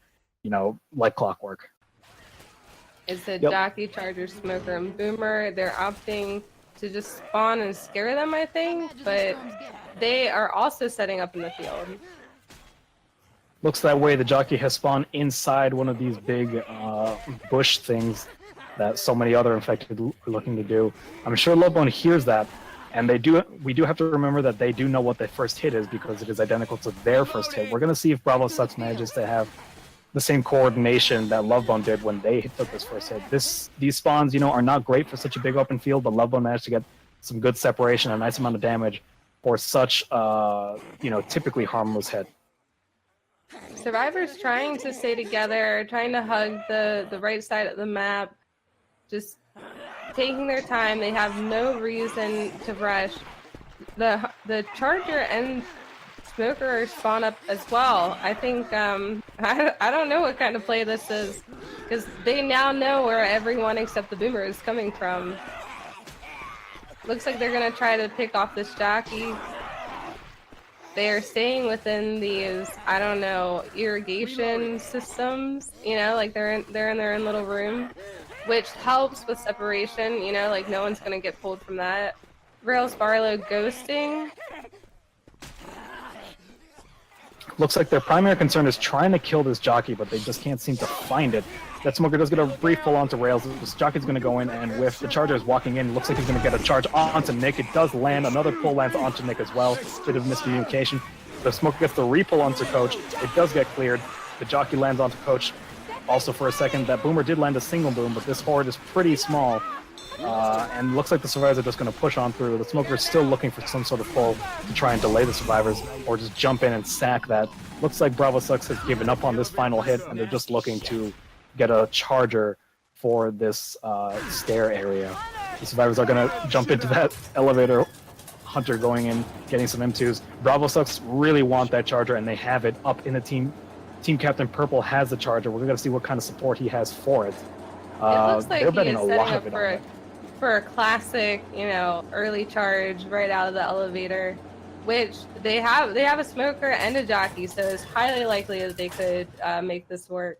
like clockwork. It's a Jockey, Charger, Smoker, and Boomer. They're opting to just spawn and scare them, I think, but they are also setting up in the field. Looks that way. The Jockey has spawned inside one of these big bush things that so many other infected are looking to do. I'm sure Lovebone hears that, and we do have to remember that they do know what the first hit is because it is identical to their first hit. We're going to see if Bravo Sucks manages to have the same coordination that Lovebone did when they took this first hit. These spawns, are not great for such a big open field, but Lovebone managed to get some good separation, a nice amount of damage. for such typically harmless hit. Survivors trying to stay together, trying to hug the right side of the map, just taking their time. They have no reason to rush. The Charger and Smoker spawn up as well. I think I don't know what kind of play this is, because they now know where everyone except the Boomer is coming from. Looks like they're gonna try to pick off this jockey. They are staying within these, I don't know, irrigation systems. Like they're in their own little room, which helps with separation. Like no one's gonna get pulled from that. Rails Barlow ghosting. Looks like their primary concern is trying to kill this jockey, but they just can't seem to find it. That Smoker does get a brief pull onto Rails. This jockey's going to go in and whiff. The Charger is walking in. Looks like he's going to get a charge onto Nick. It does land. Another pull lands onto Nick as well. Bit of miscommunication. The Smoker gets the re-pull onto Coach. It does get cleared. The jockey lands onto Coach. Also for a second, that Boomer did land a single boom, but this horde is pretty small. And looks like the Survivors are just going to push on through. The Smoker is still looking for some sort of pull to try and delay the Survivors, or just jump in and sack that. Looks like Bravo Sucks has given up on this final hit, and they're just looking to get a Charger for this stair area. The Survivors are going to jump into that elevator. Hunter going in, getting some M2s. Bravo Sucks really want that Charger, and they have it up in the team. Team Captain Purple has the Charger. We're going to see what kind of support he has for it. It looks like they're he betting is a setting lot up of it on it. for a classic, early charge right out of the elevator, which they have a Smoker and a jockey, so it's highly likely that they could make this work.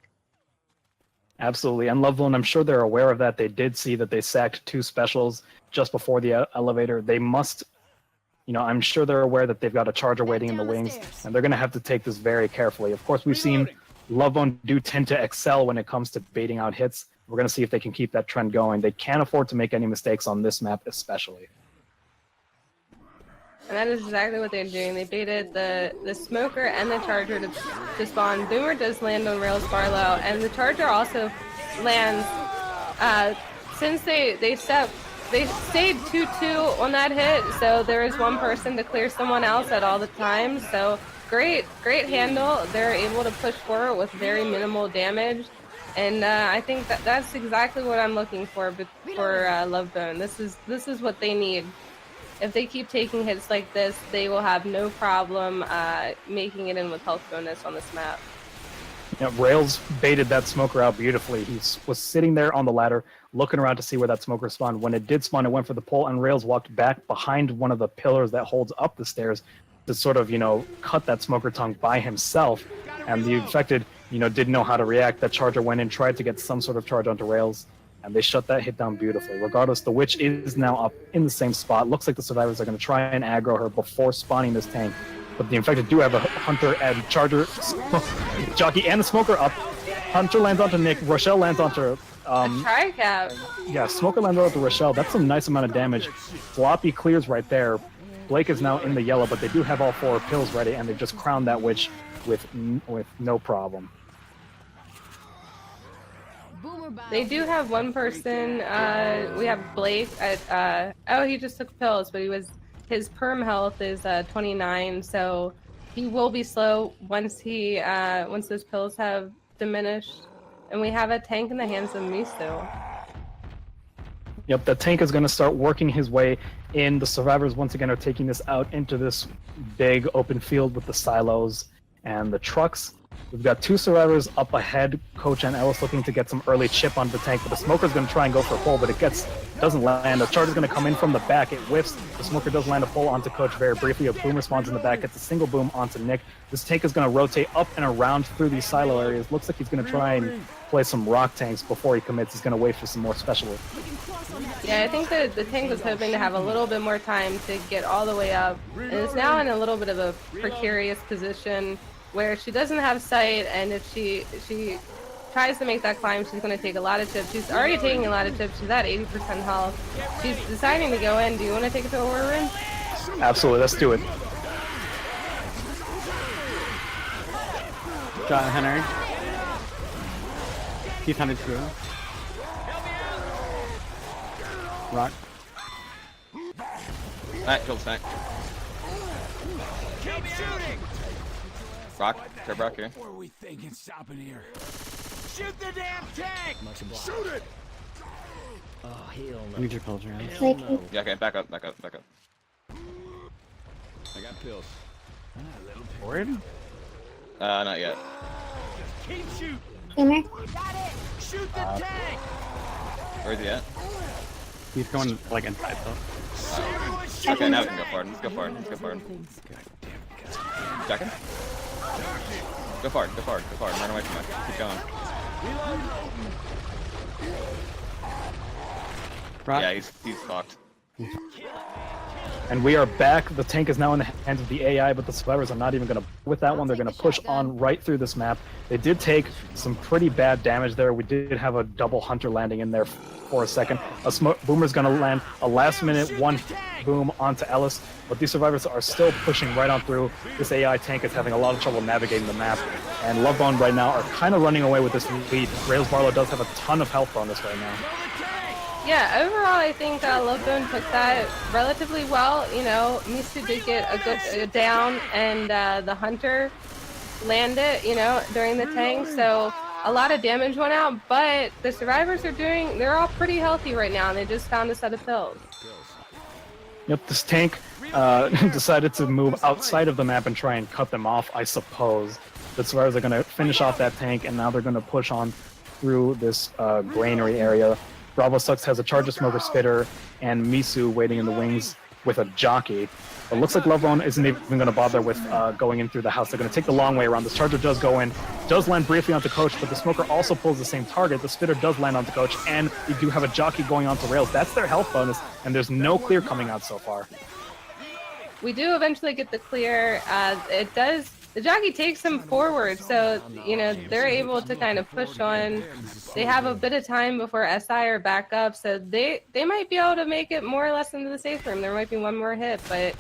Absolutely, and Lovebone, I'm sure they're aware of that. They did see that they sacked 2 specials just before the elevator. They must, I'm sure they're aware that they've got a Charger waiting in the wings, and they're going to have to take this very carefully. Of course, we've seen Lovebone do tend to excel when it comes to baiting out hits. We're going to see if they can keep that trend going. They can't afford to make any mistakes on this map, especially. And that is exactly what they're doing. They baited the Smoker and the Charger to spawn. Boomer does land on Rails Barlow, and the Charger also lands. Since they stayed 2-2 on that hit, so there is one person to clear someone else at all the time. So great handle. They're able to push forward with very minimal damage. And I think that's exactly what I'm looking for Lovebone. This is what they need. If they keep taking hits like this, they will have no problem making it in with health bonus on this map. Yeah, Rails baited that Smoker out beautifully. He was sitting there on the ladder, looking around to see where that Smoker spawned. When it did spawn, it went for the pull, and Rails walked back behind one of the pillars that holds up the stairs to sort of, cut that Smoker tongue by himself. And the infected, didn't know how to react. That Charger went in, tried to get some sort of charge onto Rails, and they shut that hit down beautifully. Regardless, the Witch is now up in the same spot. Looks like the Survivors are going to try and aggro her before spawning this tank. But the Infected do have a Hunter and Charger, Jockey, and the Smoker up. Hunter lands onto Nick. Rochelle lands onto... Tri-cap. Yeah, Smoker lands onto Rochelle. That's a nice amount of damage. Floppy clears right there. Blake is now in the yellow, but they do have all 4 pills ready, and they've just crowned that Witch with no problem. They do have one person. We have Blake at. He just took pills, but his perm health is 29, so he will be slow once those pills have diminished. And we have a tank in the hands of Miso. Yep, the tank is going to start working his way in. The Survivors once again are taking this out into this big open field with the silos and the trucks. We've got 2 Survivors up ahead. Coach and Ellis looking to get some early chip onto the tank, but the Smoker's going to try and go for a pull, but it doesn't land. The Charger's going to come in from the back. It whiffs. The Smoker does land a pull onto Coach very briefly. A Boomer spawns in the back, gets a single boom onto Nick. This tank is going to rotate up and around through these silo areas. Looks like he's going to try and play some rock tanks before he commits. He's going to wait for some more specialists. Yeah, I think that the tank was hoping to have a little bit more time to get all the way up, and is now in a little bit of a precarious position where she doesn't have sight, and if she tries to make that climb, she's going to take a lot of chips. She's already taking a lot of chips. She's at 80% health. She's deciding to go in. Do you want to take it to a war room? Absolutely, let's do it. Got Hunter. He's hunted through. Rock. Alright, kill the tank. Shooting! Rock, grab rock here. What are we thinking stopping here? Shoot the damn tank! Shoot it! Need your culture. Like, Yeah, okay, back up, back up, back up. I got pills. Forward? Not yet. Keep shooting! Boomer. Shoot the tank! Where's he at? He's going like inside though. Okay, now we can go forward. Let's go forward. Let's go forward. Second. Go forward, go forward, go forward. Run away from us. Keep going. Rock. Yeah, he's fucked. And we are back. The tank is now in the hands of the AI, but the survivors are not even going to... With that one, they're going to push on right through this map. They did take some pretty bad damage there. We did have a double hunter landing in there for a second. Boomer's going to land a last-minute one boom onto Ellis, but these survivors are still pushing right on through. This AI tank is having a lot of trouble navigating the map, and Lovebone right now are kind of running away with this lead. Rails Barlow does have a ton of health bonus right now. Yeah, overall, I think Lovebone took that relatively well. You know, Misu did get a good down, and the hunter landed, you know, during the tank. So a lot of damage went out, but the survivors they're all pretty healthy right now, and they just found a set of pills. Yep, this tank decided to move outside of the map and try and cut them off, I suppose. The survivors are going to finish off that tank, and now they're going to push on through this granary area. Bravo Sucks has a Charger Smoker Spitter and Misu waiting in the wings with a jockey. It looks like Lovebone isn't even going to bother with going in through the house. They're going to take the long way around. This Charger does go in, does land briefly onto Coach, but the Smoker also pulls the same target. The Spitter does land onto Coach, and we do have a jockey going onto Rails. That's their health bonus, and there's no clear coming out so far. We do eventually get the clear. The jockey takes them forward, so, you know, they're able to kind of push on. They have a bit of time before SI are back up, so they might be able to make it more or less into the safe room. There might be one more hit, but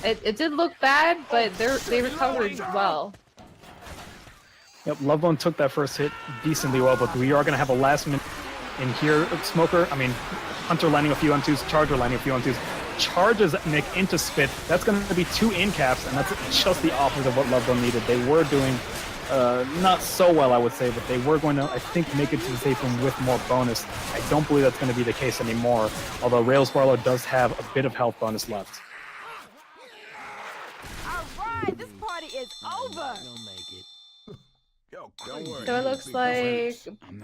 it did look bad, but they recovered well. Yep, Lovebone took that first hit decently well, but we are going to have a last minute in here. Hunter landing a few on twos, Charger landing a few on twos. Charges Nick into Spit. That's going to be 2 in caps, and that's just the opposite of what Lovebone needed. They were doing not so well, I would say, but they were going to, I think, make it to the safe room with more bonus. I don't believe that's going to be the case anymore, although Rails Barlow does have a bit of health bonus left. Alright, this party is over! So it looks like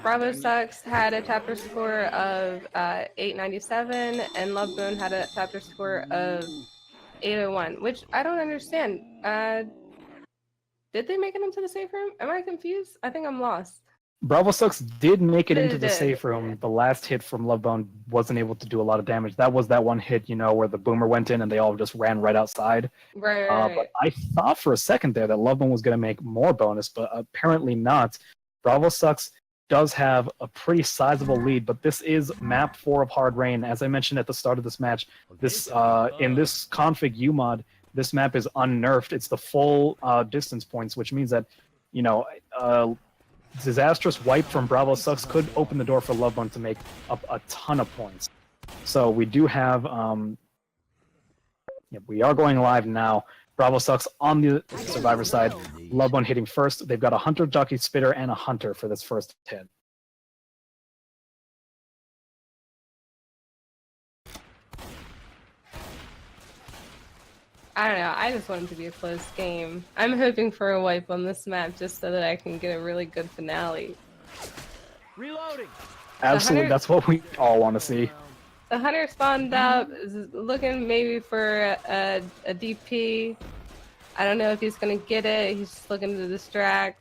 Bravo Sucks had a chapter score of 897, and Lovebone had a chapter score of 801, which I don't understand. Did they make it into the safe room? Am I confused? I think I'm lost. Bravo Sucks did make it into the safe room. The last hit from Lovebone wasn't able to do a lot of damage. That was that one hit, you know, where the boomer went in and they all just ran right outside. Right. But I thought for a second there that Lovebone was going to make more bonus, but apparently not. Bravo Sucks does have a pretty sizable lead, but this is map 4 of Hard Rain. As I mentioned at the start of this match, this in this config UMod, this map is unnerfed. It's the full distance points, which means that, you know, disastrous wipe from Bravo Sucks could open the door for Lovebone to make up a ton of points. So we do have, we are going live now. Bravo Sucks on the Survivor side. Lovebone hitting first. They've got a Hunter, Jockey, Spitter, and a Hunter for this first hit. I don't know. I just want it to be a close game. I'm hoping for a wipe on this map just so that I can get a really good finale. Reloading. Absolutely, that's what we all want to see. The Hunter spawned up, is looking maybe for a DP. I don't know if he's going to get it. He's just looking to distract.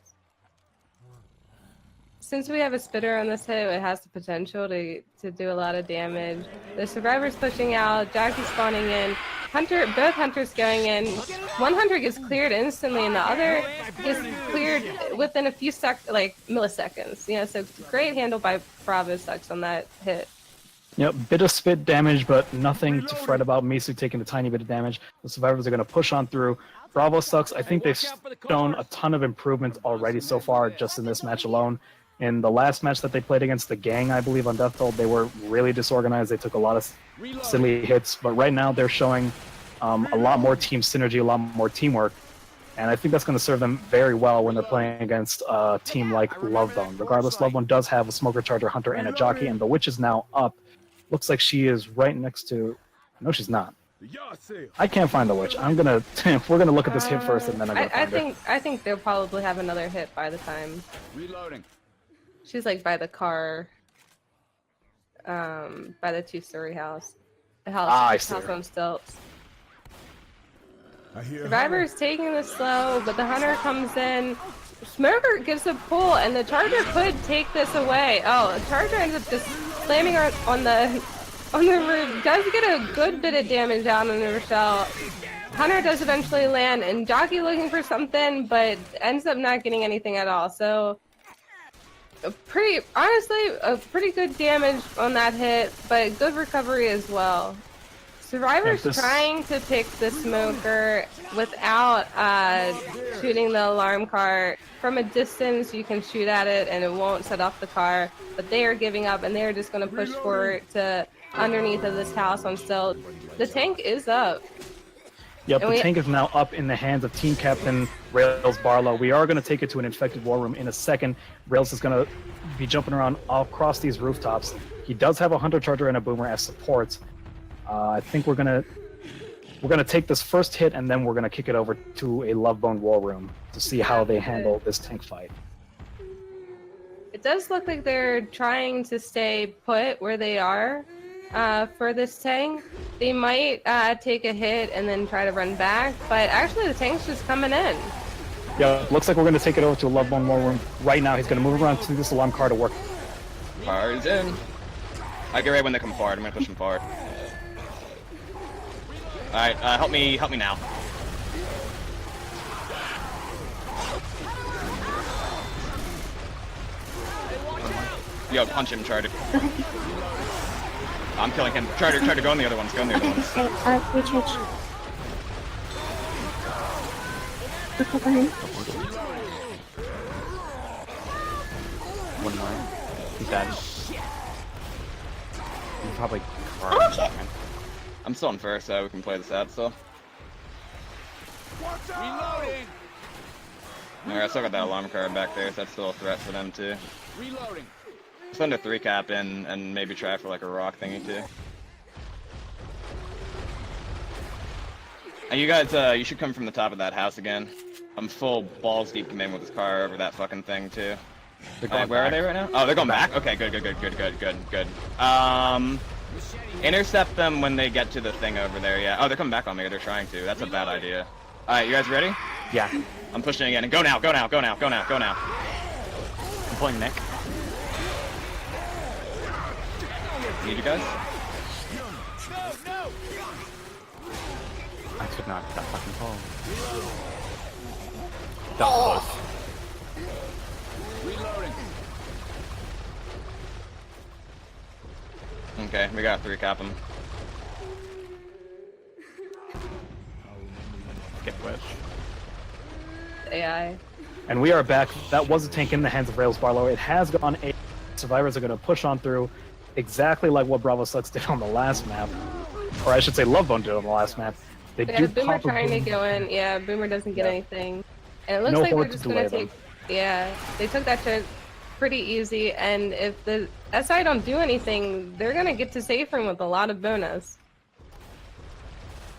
Since we have a Spitter on this hit, it has the potential to do a lot of damage. The Survivor's pushing out, Jockey spawning in. Both Hunters going in. One Hunter gets cleared instantly, and the other gets cleared within a few milliseconds. You know, so great handle by Bravo Sucks on that hit. Yep, bit of spit damage, but nothing to fret about. Misu taking a tiny bit of damage. The Survivors are going to push on through. Bravo Sucks, I think they've shown a ton of improvements already so far, just in this match alone. In the last match that they played against the Gang, I believe, on Death Toll, they were really disorganized. They took a lot of silly hits, but right now they're showing a lot more team synergy, a lot more teamwork. And I think that's going to serve them very well when they're playing against a team like Lovebone. Regardless, Lovebone does have a Smoker, Charger, Hunter, and a Jockey, and the Witch is now up. Looks like she is right next to... No, she's not. I can't find the Witch. I'm gonna... We're gonna look at this hit first, and then I'm gonna find her. I think they'll probably have another hit by the time. Reloading. She's like by the car. By the two-story house. The house on stilts. Survivor's taking this slow, but the Hunter comes in. Smoker gives a pull, and the Charger could take this away. Oh, the Charger ends up just slamming on the roof. Does get a good bit of damage out on Rochelle. Hunter does eventually land, and Jockey looking for something, but ends up not getting anything at all. So, honestly, a pretty good damage on that hit, but good recovery as well. Survivor's trying to pick the Smoker without shooting the alarm car. From a distance, you can shoot at it and it won't set off the car, but they are giving up and they're just going to push forward to underneath of this house on stilts. The tank is up. Yep, the tank is now up in the hands of Team Captain Rails Barlow. We are going to take it to an infected war room in a second. Rails is going to be jumping around all across these rooftops. He does have a Hunter, Charger, and a Boomer as supports. I think we're gonna take this first hit and then we're gonna kick it over to a Lovebone war room to see how they handle this tank fight. It does look like they're trying to stay put where they are for this tank. They might take a hit and then try to run back, but actually the tank's just coming in. Yeah, looks like we're gonna take it over to a Lovebone war room right now. He's gonna move around to this alarm car to work. Car's in. I get ready when they come forward. I'm gonna push them forward. Alright, help me now. Yo, punch him, Charter. I'm killing him. Charter, go on the other ones, go on the other ones. Recharge. Okay, behind. One more. He's dead. He's probably... Oh, shit. I'm still in first, so we can play this out still. Reloading. Alright, I still got that alarm card back there, so that's still a threat for them too. Reloading. Just under 3 cap in and maybe try for like a rock thingy too. And you guys, you should come from the top of that house again. I'm full balls deep committing with this car over that fucking thing too. Where are they right now? Oh, they're going back? Okay, good. Intercept them when they get to the thing over there, yeah. Oh, they're coming back on me, they're trying to. That's a bad idea. Alright, you guys ready? Yeah. I'm pushing again. And go now. I'm pulling Nick. Need you guys? I could not that fucking pull. That was close. Reloading. Okay, we got 3 cap them. Get which. AI. And we are back. That was a tank in the hands of Rails Barlow. It has gone A. Survivors are going to push on through exactly like what Bravo Sucks did on the last map. Or I should say Lovebone did on the last map. They do Boomer pop a trying to boom. go in. Yeah, Boomer doesn't get anything. And it looks No like they're horde to just going to delay take... Yeah, they took that to pretty easy. And if the SI don't do anything, they're going to get to safe room with a lot of bonus.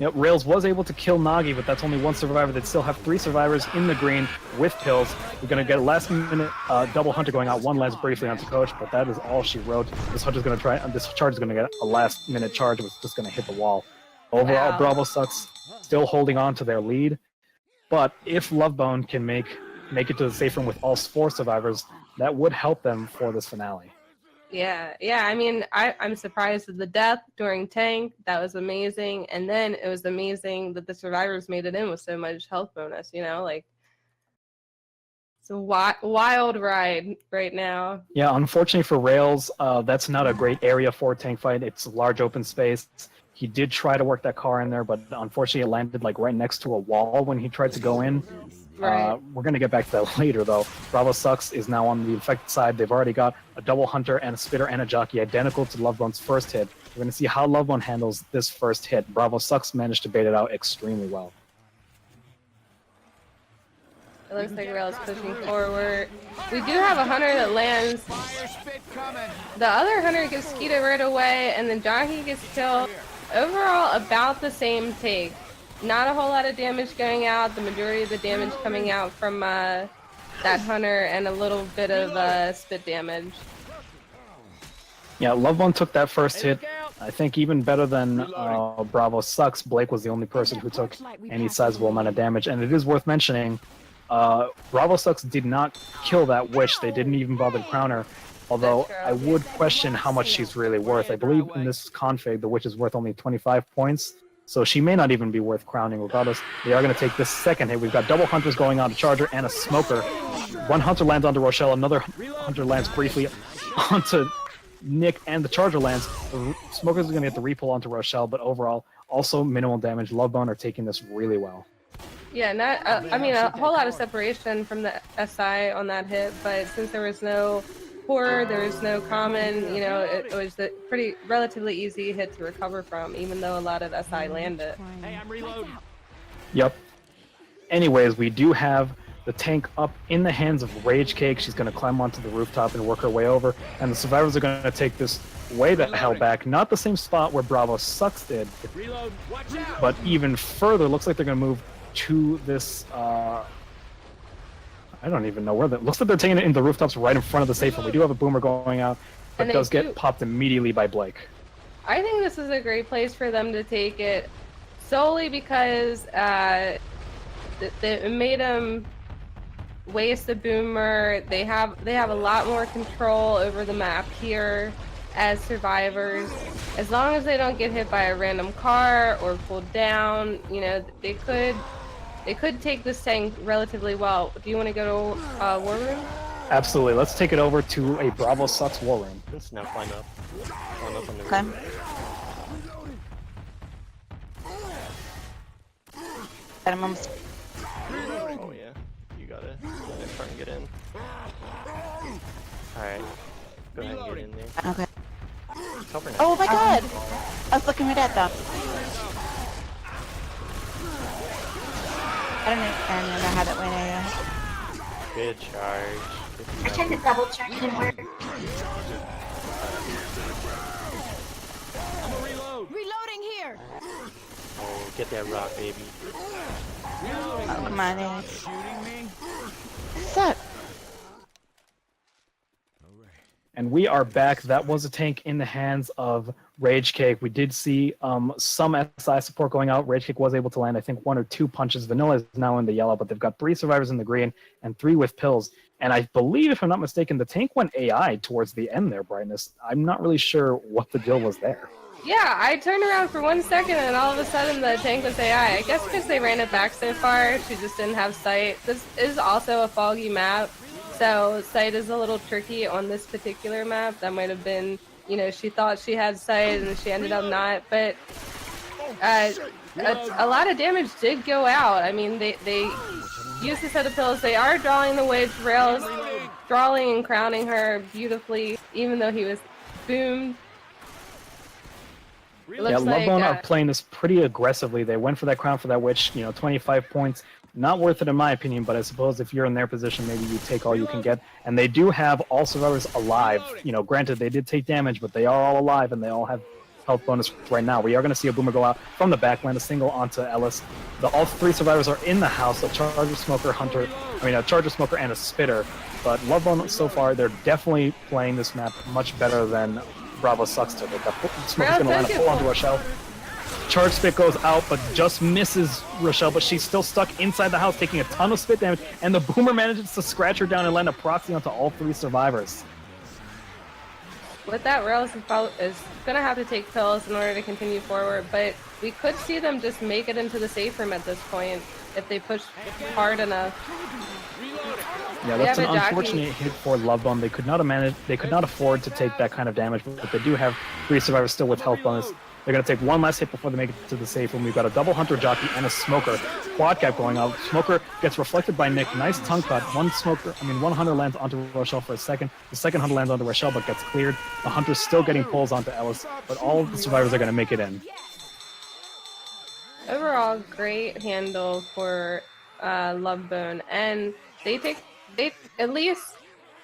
Yep, Rails was able to kill Nagi, but that's only 1 survivor. They'd still have 3 survivors in the green with pills. We're going to get a last-minute double Hunter going out. One last briefly onto Coach, but that is all she wrote. This charge is going to get a last-minute charge. It was just going to hit the wall. Overall, Wow. Bravo Sucks still holding on to their lead. But if Lovebone can make it to the safe room with all 4 survivors, that would help them for this finale. Yeah. I mean, I'm surprised at the death during tank. That was amazing. And then it was amazing that the survivors made it in with so much health bonus, you know? Like, it's a wild ride right now. Yeah, unfortunately for Rails, that's not a great area for a tank fight. It's a large open space. He did try to work that car in there, but unfortunately it landed like right next to a wall when he tried to go in. Right. We're going to get back to that later, though. Bravo Sucks is now on the infected side. They've already got a double Hunter and a Spitter and a Jockey, identical to Lovebone's first hit. We're going to see how Lovebone handles this first hit. Bravo Sucks managed to bait it out extremely well. It looks like Rail's pushing forward. We do have a hunter that lands. The other hunter gets Skeeted right away, and then Jockey gets killed. Overall, about the same take. Not a whole lot of damage going out. The majority of the damage coming out from that hunter, and a little bit of spit damage. Yeah, Lovebone took that first hit. I think even better than Bravo Sucks, Blake was the only person who took any sizable amount of damage. And it is worth mentioning, Bravo Sucks did not kill that witch. They didn't even bother to crown her. Although I would question how much she's really worth. I believe in this config, the witch is worth only 25 points. So she may not even be worth crowning regardless. They are going to take this second hit. We've got double hunters going on to Charger and a smoker. One hunter lands onto Rochelle, another hunter lands briefly onto Nick, and the Charger lands. The Smokers are going to get the repull onto Rochelle, but overall, also minimal damage. Lovebone are taking this really well. Yeah, not. I mean, a whole lot of separation from the SI on that hit, but since there was no horror, there was no common, you know, it was a pretty relatively easy hit to recover from, even though a lot of SI landed. Hey, I'm reloading. Yep. Anyways, we do have the tank up in the hands of Rage Cake. She's going to climb onto the rooftop and work her way over. And the survivors are going to take this way the hell back. Not the same spot where Bravo Sucks did, but even further. Looks like they're going to move to this... I don't even know where that... Looks like they're taking it into the rooftops right in front of the safe room. We do have a boomer going out, but does get popped immediately by Blake. I think this is a great place for them to take it, solely because it made them waste the boomer. They have a lot more control over the map here as survivors. As long as they don't get hit by a random car or pulled down, you know, they could take this tank relatively well. Do you want to go to War Room? Absolutely. Let's take it over to a Bravo Sucks War Room. Let's now climb up. Climb up on the Okay. Got him almost. Oh yeah, you got it. Next part and get in. Alright, go ahead and get in there. Okay. Cover now. Oh my god! I was looking right at them. I don't know how that went. Good charge. I tried to double check, it didn't work. Reloading here. Oh, get that rock, baby. Oh, come on in. What's up? And we are back. That was a tank in the hands of Rage Cake. We did see some SI support going out. Rage Cake was able to land, I think, 1 or 2 punches. Vanilla is now in the yellow, but they've got 3 survivors in the green and 3 with pills. And I believe, if I'm not mistaken, the tank went AI towards the end there, Brightness. I'm not really sure what the deal was there. Yeah, I turned around for 1 second and all of a sudden the tank was AI. I guess because they ran it back so far, she just didn't have sight. This is also a foggy map, so sight is a little tricky on this particular map. That might have been, you know, she thought she had sight and she ended up not, but a lot of damage did go out. I mean, they used a set of pills. They are drawing the witch. Rails drawing and crowning her beautifully, even though he was boomed. Yeah, Lovebone are playing this pretty aggressively. They went for that crown for that witch, you know, 25 points. Not worth it in my opinion, but I suppose if you're in their position, maybe you take all you can get. And they do have all survivors alive. You know, granted, they did take damage, but they are all alive, and they all have health bonus right now. We are going to see a boomer go out from the back, land a single onto Ellis. All 3 survivors are in the house, a Charger, Smoker, Hunter, a Charger, Smoker, and a Spitter. But Lovebone, so far, they're definitely playing this map much better than Bravo Sucks took it. Smoker's going to land a full onto Rochelle. Charge Spit goes out, but just misses Rochelle, but she's still stuck inside the house, taking a ton of spit damage, and the boomer manages to scratch her down and land a proxy onto all 3 survivors. With that, Rails is going to have to take pills in order to continue forward, but we could see them just make it into the safe room at this point if they push hard enough. Yeah, that's an unfortunate hit for Lovebone. They could not afford to take that kind of damage, but they do have 3 survivors still with health bonus. They're going to take 1 last hit before they make it to the safe room. We've got a double Hunter Jockey and a Smoker. Quad cap going out. Smoker gets reflected by Nick. Nice tongue cut. One Hunter lands onto Rochelle for a second. The second Hunter lands onto Rochelle but gets cleared. The Hunter's still getting pulls onto Ellis, but all of the survivors are going to make it in. Overall, great handle for Lovebone, and they at least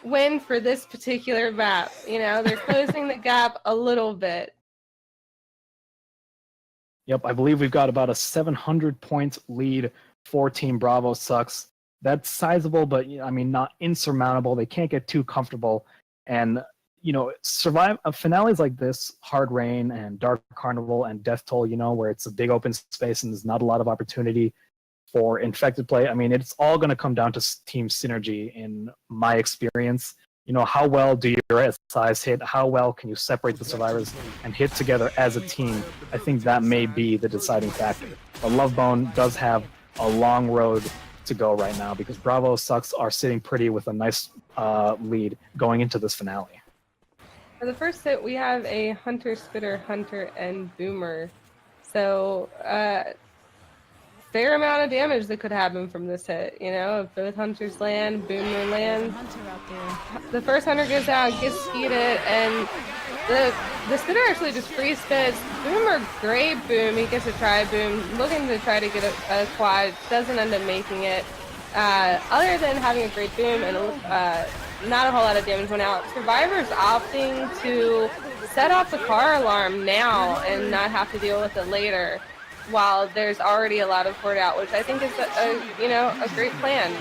win for this particular map. You know, they're closing the gap a little bit. Yep, I believe we've got about a 700 points lead for Team Bravo Sucks. That's sizable, but I mean, not insurmountable. They can't get too comfortable. And, you know, finales like this, Hard Rain and Dark Carnival and Death Toll, you know, where it's a big open space and there's not a lot of opportunity for infected play. I mean, it's all going to come down to team synergy in my experience. You know, how well do your SIs hit? How well can you separate the survivors and hit together as a team? I think that may be the deciding factor. But Lovebone does have a long road to go right now because Bravo Sucks are sitting pretty with a nice lead going into this finale. For the first hit, we have a Hunter, Spitter, Hunter, and Boomer. So, fair amount of damage that could happen from this hit. You know, if both Hunters land, Boomer lands. The first Hunter goes out, gets speeded, and the Spitter actually just free spits. Boomer, great boom. He gets a try boom, looking to try to get a quad, doesn't end up making it. Other than having a great boom and not a whole lot of damage went out, Survivor's opting to set off the car alarm now and not have to deal with it later, while there's already a lot of horde out, which I think is a great plan.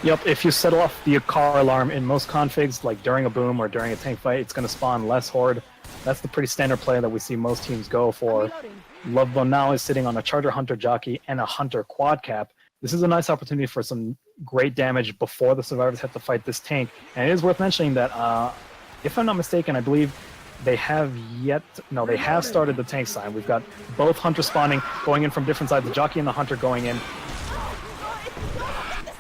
Yep, if you set off the car alarm in most configs, like during a boom or during a tank fight, it's going to spawn less horde. That's the pretty standard play that we see most teams go for. Lovebone now is sitting on a Charger Hunter Jockey and a Hunter Quad Cap. This is a nice opportunity for some great damage before the survivors have to fight this tank. And it is worth mentioning that, if I'm not mistaken, I believe they have started the tank side. We've got both Hunters spawning, going in from different sides, the Jockey and the Hunter going in.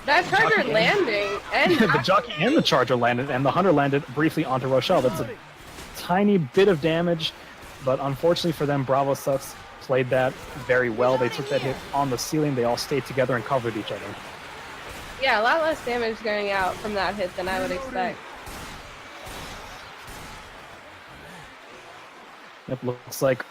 That Charger landing, and the Jockey and the Charger landed, and the Hunter landed briefly onto Rochelle. That's a tiny bit of damage, but unfortunately for them, Bravo Sucks played that very well. They took that hit on the ceiling. They all stayed together and covered each other. Yeah, a lot less damage going out from that hit than I would expect. It looks like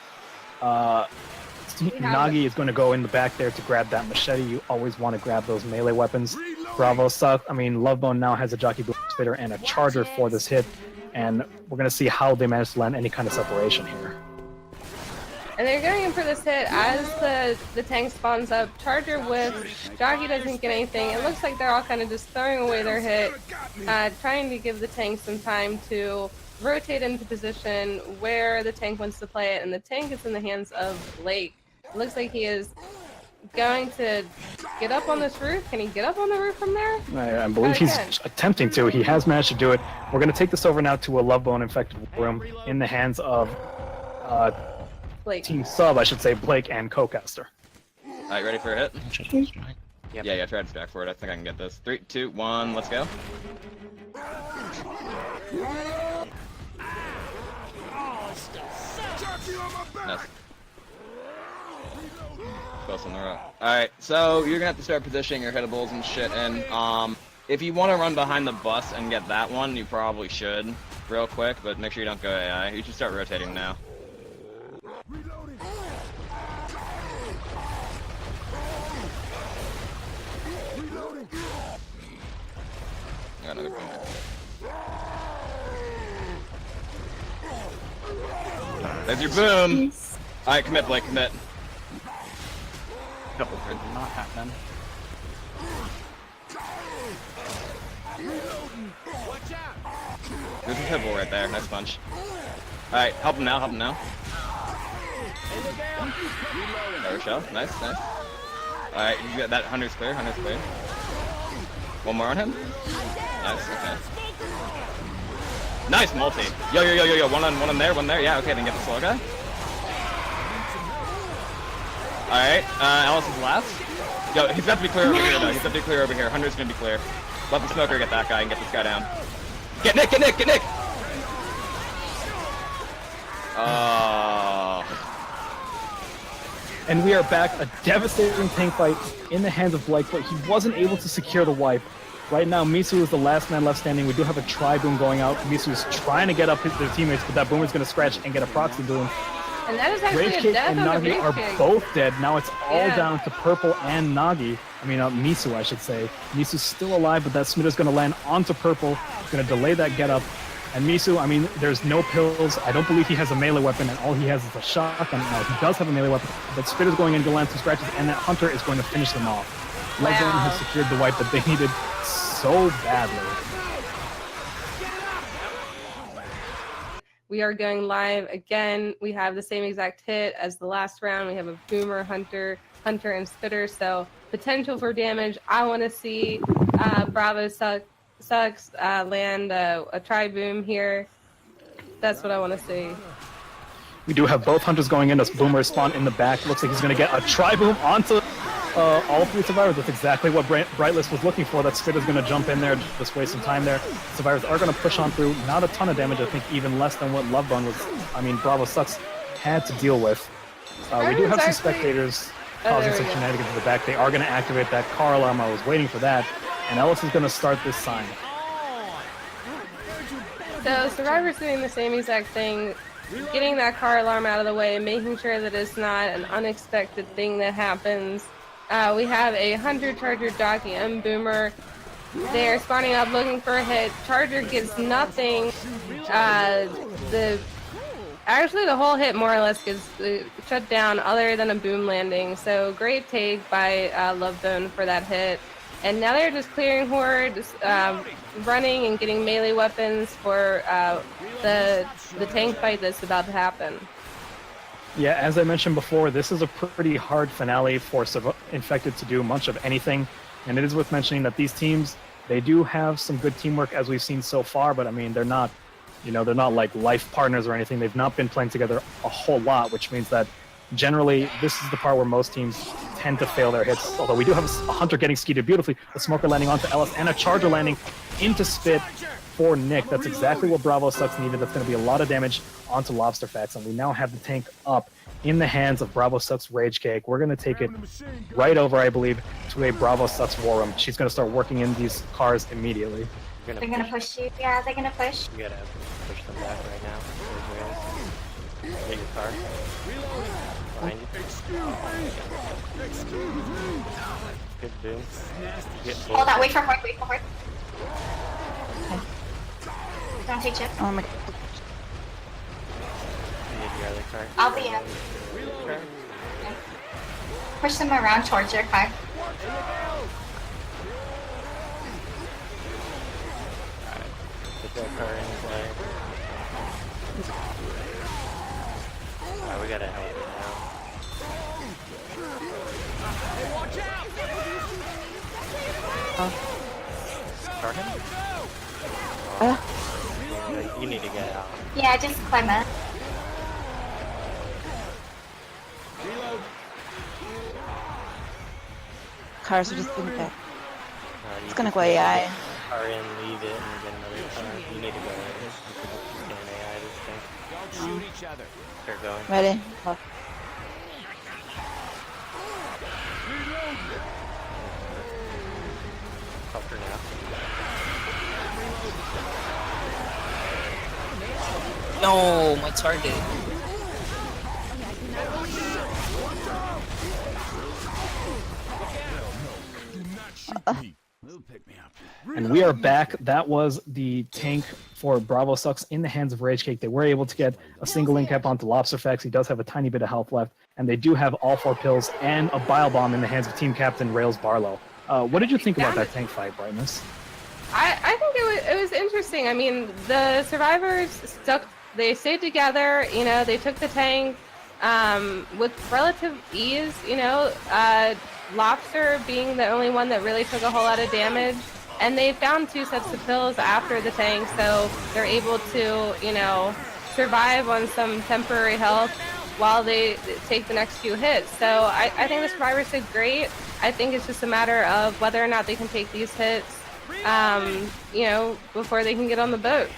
Nagi is going to go in the back there to grab that machete. You always want to grab those melee weapons. Bravo Sucks. I mean, Lovebone now has a Jockey, Boom, Spitter, and a Charger for this hit, and we're going to see how they manage to land any kind of separation here. And they're going in for this hit as the tank spawns up. Charger whiffs, Jockey doesn't get anything. It looks like they're all kind of just throwing away their hit, trying to give the tank some time to rotate into position where the tank wants to play it, and the tank is in the hands of Blake. It looks like he is going to get up on this roof. Can he get up on the roof from there? I believe he's attempting to. He has managed to do it. We're going to take this over now to a Lovebone infected room in the hands of Blake. Team Sub, I should say, Blake and Co-Caster. Alright, ready for a hit? Yep. Yeah, try to stack for it. I think I can get this. 3, 2, 1, let's go. Nice. Close on the row. Alright, so you're gonna have to start positioning your hittables and shit, and if you want to run behind the bus and get that one, you probably should, real quick, but make sure you don't go AI. You should start rotating now. Got another boom. There's your boom! Alright, commit, Blake, commit. No, did not happen. There's a pivot right there, nice punch. Alright, help him now, help him now. Rochelle, nice. Alright, you got that, Hunter's clear. One more on him. Nice, okay. Nice multi. Yo, one on there, yeah, okay, then get the slow guy. Alright, Alice is last. Yo, he's got to be clear over here, Hunter's gonna be clear. Let the smoker get that guy and get this guy down. Get Nick! And we are back, a devastating tank fight in the hands of Blake, but he wasn't able to secure the wipe. Right now, Misu is the last man left standing. We do have a tri-boom going out. Misu is trying to get up their teammates, but that boom is going to scratch and get a proxy boom. And that is actually Rage a Cake death and on the Nagi Rage are Cake. both dead. Now it's all Yeah. down to Purple and Nagi. I mean, Misu, I should say. Misu's still alive, but that Smith is going to land onto Purple. Going to delay that get up. And Misu, I mean, there's no pills. I don't believe he has a melee weapon, and all he has is a shotgun. Now, he does have a melee weapon, but Spit is going in to land some scratches, and that Hunter is going to finish them off. Lovebone has secured the wipe that they needed so badly. We are going live again. We have the same exact hit as the last round. We have a Boomer, Hunter, and Spitter. So potential for damage. I want to see Bravo Sucks land a tri-boom here. That's what I want to see. We do have both Hunters going in. As Boomer spawn in the back. Looks like he's going to get a tri-boom onto all three survivors. That's exactly what Brightless was looking for. That Spitter's going to jump in there, just waste some time there. Survivors are going to push on through. Not a ton of damage, I think even less than what Lovebone was. I mean, Bravo Sucks had to deal with. We do have some spectators causing some shenanigans in the back. They are going to activate that car alarm. I was waiting for that. And Ellis is going to start this sign. So Survivor's doing the same exact thing. Getting that car alarm out of the way, making sure that it's not an unexpected thing that happens. We have a Hunter, Charger, Jockey, and Boomer. They're spawning up looking for a hit. Charger gets nothing. Actually, the whole hit more or less gets shut down other than a boom landing. So great take by Lovebone for that hit. And now they're just clearing Horde, running and getting melee weapons for the tank fight that's about to happen. Yeah, as I mentioned before, this is a pretty hard finale for Infected to do much of anything. And it is worth mentioning that these teams, they do have some good teamwork as we've seen so far, but I mean, they're not, they're not like life partners or anything. They've not been playing together a whole lot, which means that generally this is the part where most teams tend to fail their hits. Although we do have a Hunter getting skeeted beautifully, a Smoker landing onto Ellis, and a Charger landing into Spit for Nick. That's exactly what Bravo Sucks needed. That's going to be a lot of damage onto Lobster Fats, and we now have the tank up in the hands of Bravo Sucks Rage Cake. We're going to take it right over, I believe, to a Bravo Sucks War Room. She's going to start working in these cars immediately. They're going to push you. Yeah, they're going to push. You gotta push them back right now. Get your car. Behind you. Good boom. Hold that, wait for Horde, wait for Horde. Okay. Don't take chip. Oh my. You need your other car. I'll be in. Okay. Push them around towards your car. Put that car in play. Alright, we gotta help it now. Start him? You need to get out. Yeah, just climb it. Cars are just in the back. It's gonna go get AI. Car in, leave it, and get another car. You need to go in. Get an AI this thing. Don't shoot each other. They're going. Ready? Oh. Help her now. No, my target. And we are back. That was the tank for Bravo Sucks in the hands of Rage Cake. They were able to get a single link cap onto Lobster Facts. He does have a tiny bit of health left. And they do have all 4 pills and a Bile Bomb in the hands of team captain Rails Barlow. What did you think about that tank fight, Brightness? I think it was interesting. I mean, the survivors they stayed together, they took the tank with relative ease, Lobster being the only one that really took a whole lot of damage. And they found 2 sets of pills after the tank, so they're able to, survive on some temporary health while they take the next few hits. So I think the survivors did great. I think it's just a matter of whether or not they can take these hits, before they can get on the boat.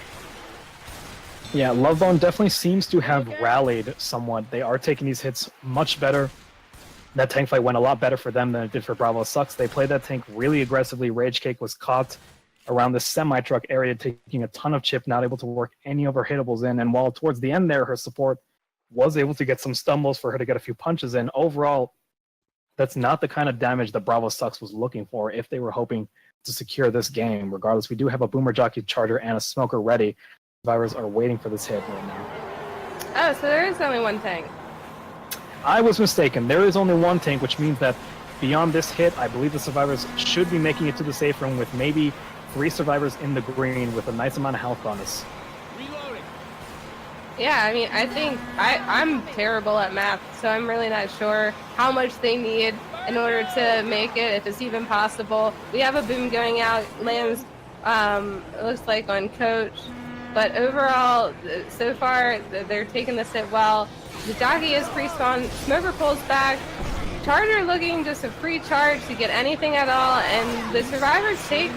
Yeah, Lovebone definitely seems to have rallied somewhat. They are taking these hits much better. That tank fight went a lot better for them than it did for Bravo Sucks. They played that tank really aggressively. Rage Cake was caught around the semi-truck area, taking a ton of chip, not able to work any of her hittables in. And while towards the end there, her support was able to get some stumbles for her to get a few punches in. Overall, that's not the kind of damage that Bravo Sucks was looking for if they were hoping to secure this game. Regardless, we do have a Boomer Jockey Charger and a Smoker ready. Survivors are waiting for this hit right now. Oh, so there is only one tank. I was mistaken. There is only one tank, which means that beyond this hit, I believe the survivors should be making it to the safe room with maybe 3 survivors in the green with a nice amount of health bonus. Reloading. Yeah, I mean, I think I'm terrible at math, so I'm really not sure how much they need in order to make it, if it's even possible. We have a boom going out, lands, it looks like on Coach, but overall, so far, they're taking this hit well. The jockey is pre-spawn, Smoker pulls back, Charger looking just a free charge to get anything at all, and the survivors take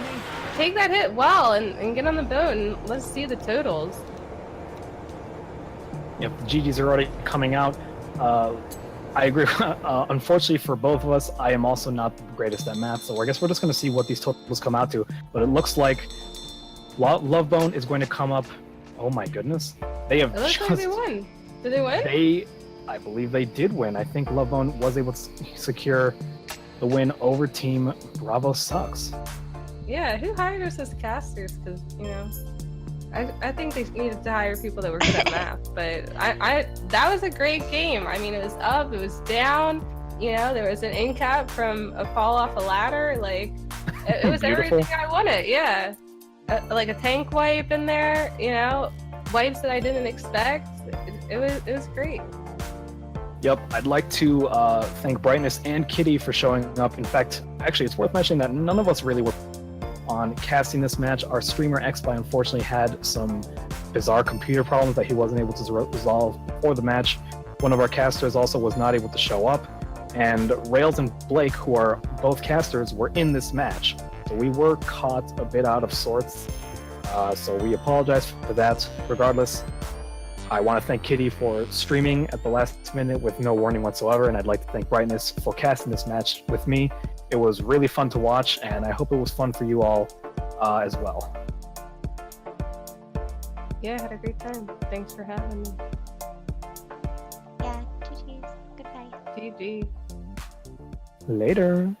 that hit well and get on the boat, and let's see the totals. Yep, the GGs are already coming out. I agree. Unfortunately for both of us, I am also not the greatest at math, so I guess we're just going to see what these totals come out to. But it looks like Lovebone is going to come up. Oh my goodness. They have It looks like they won. Did they win? I believe they did win. I think Lovebone was able to secure the win over Team Bravo Sucks. Yeah, who hired us as casters? Because, you know, I think they needed to hire people that were good at math. But that was a great game. I mean, it was up, it was down. You know, there was an in cap from a fall off a ladder. Like, it was everything I wanted. Yeah, like a tank wipe in there. You know, wipes that I didn't expect. It was great. Yep, I'd like to thank Brightness and Kitty for showing up. In fact, actually, it's worth mentioning that none of us really were on casting this match. Our streamer XBy unfortunately had some bizarre computer problems that he wasn't able to resolve for the match. One of our casters also was not able to show up, and Rails and Blake, who are both casters, were in this match. So we were caught a bit out of sorts, so we apologize for that. Regardless, I want to thank Kitty for streaming at the last minute with no warning whatsoever, and I'd like to thank Brightness for casting this match with me. It was really fun to watch, and I hope it was fun for you all as well. Yeah, I had a great time. Thanks for having me. Yeah, GG's. Goodbye. GG. Later.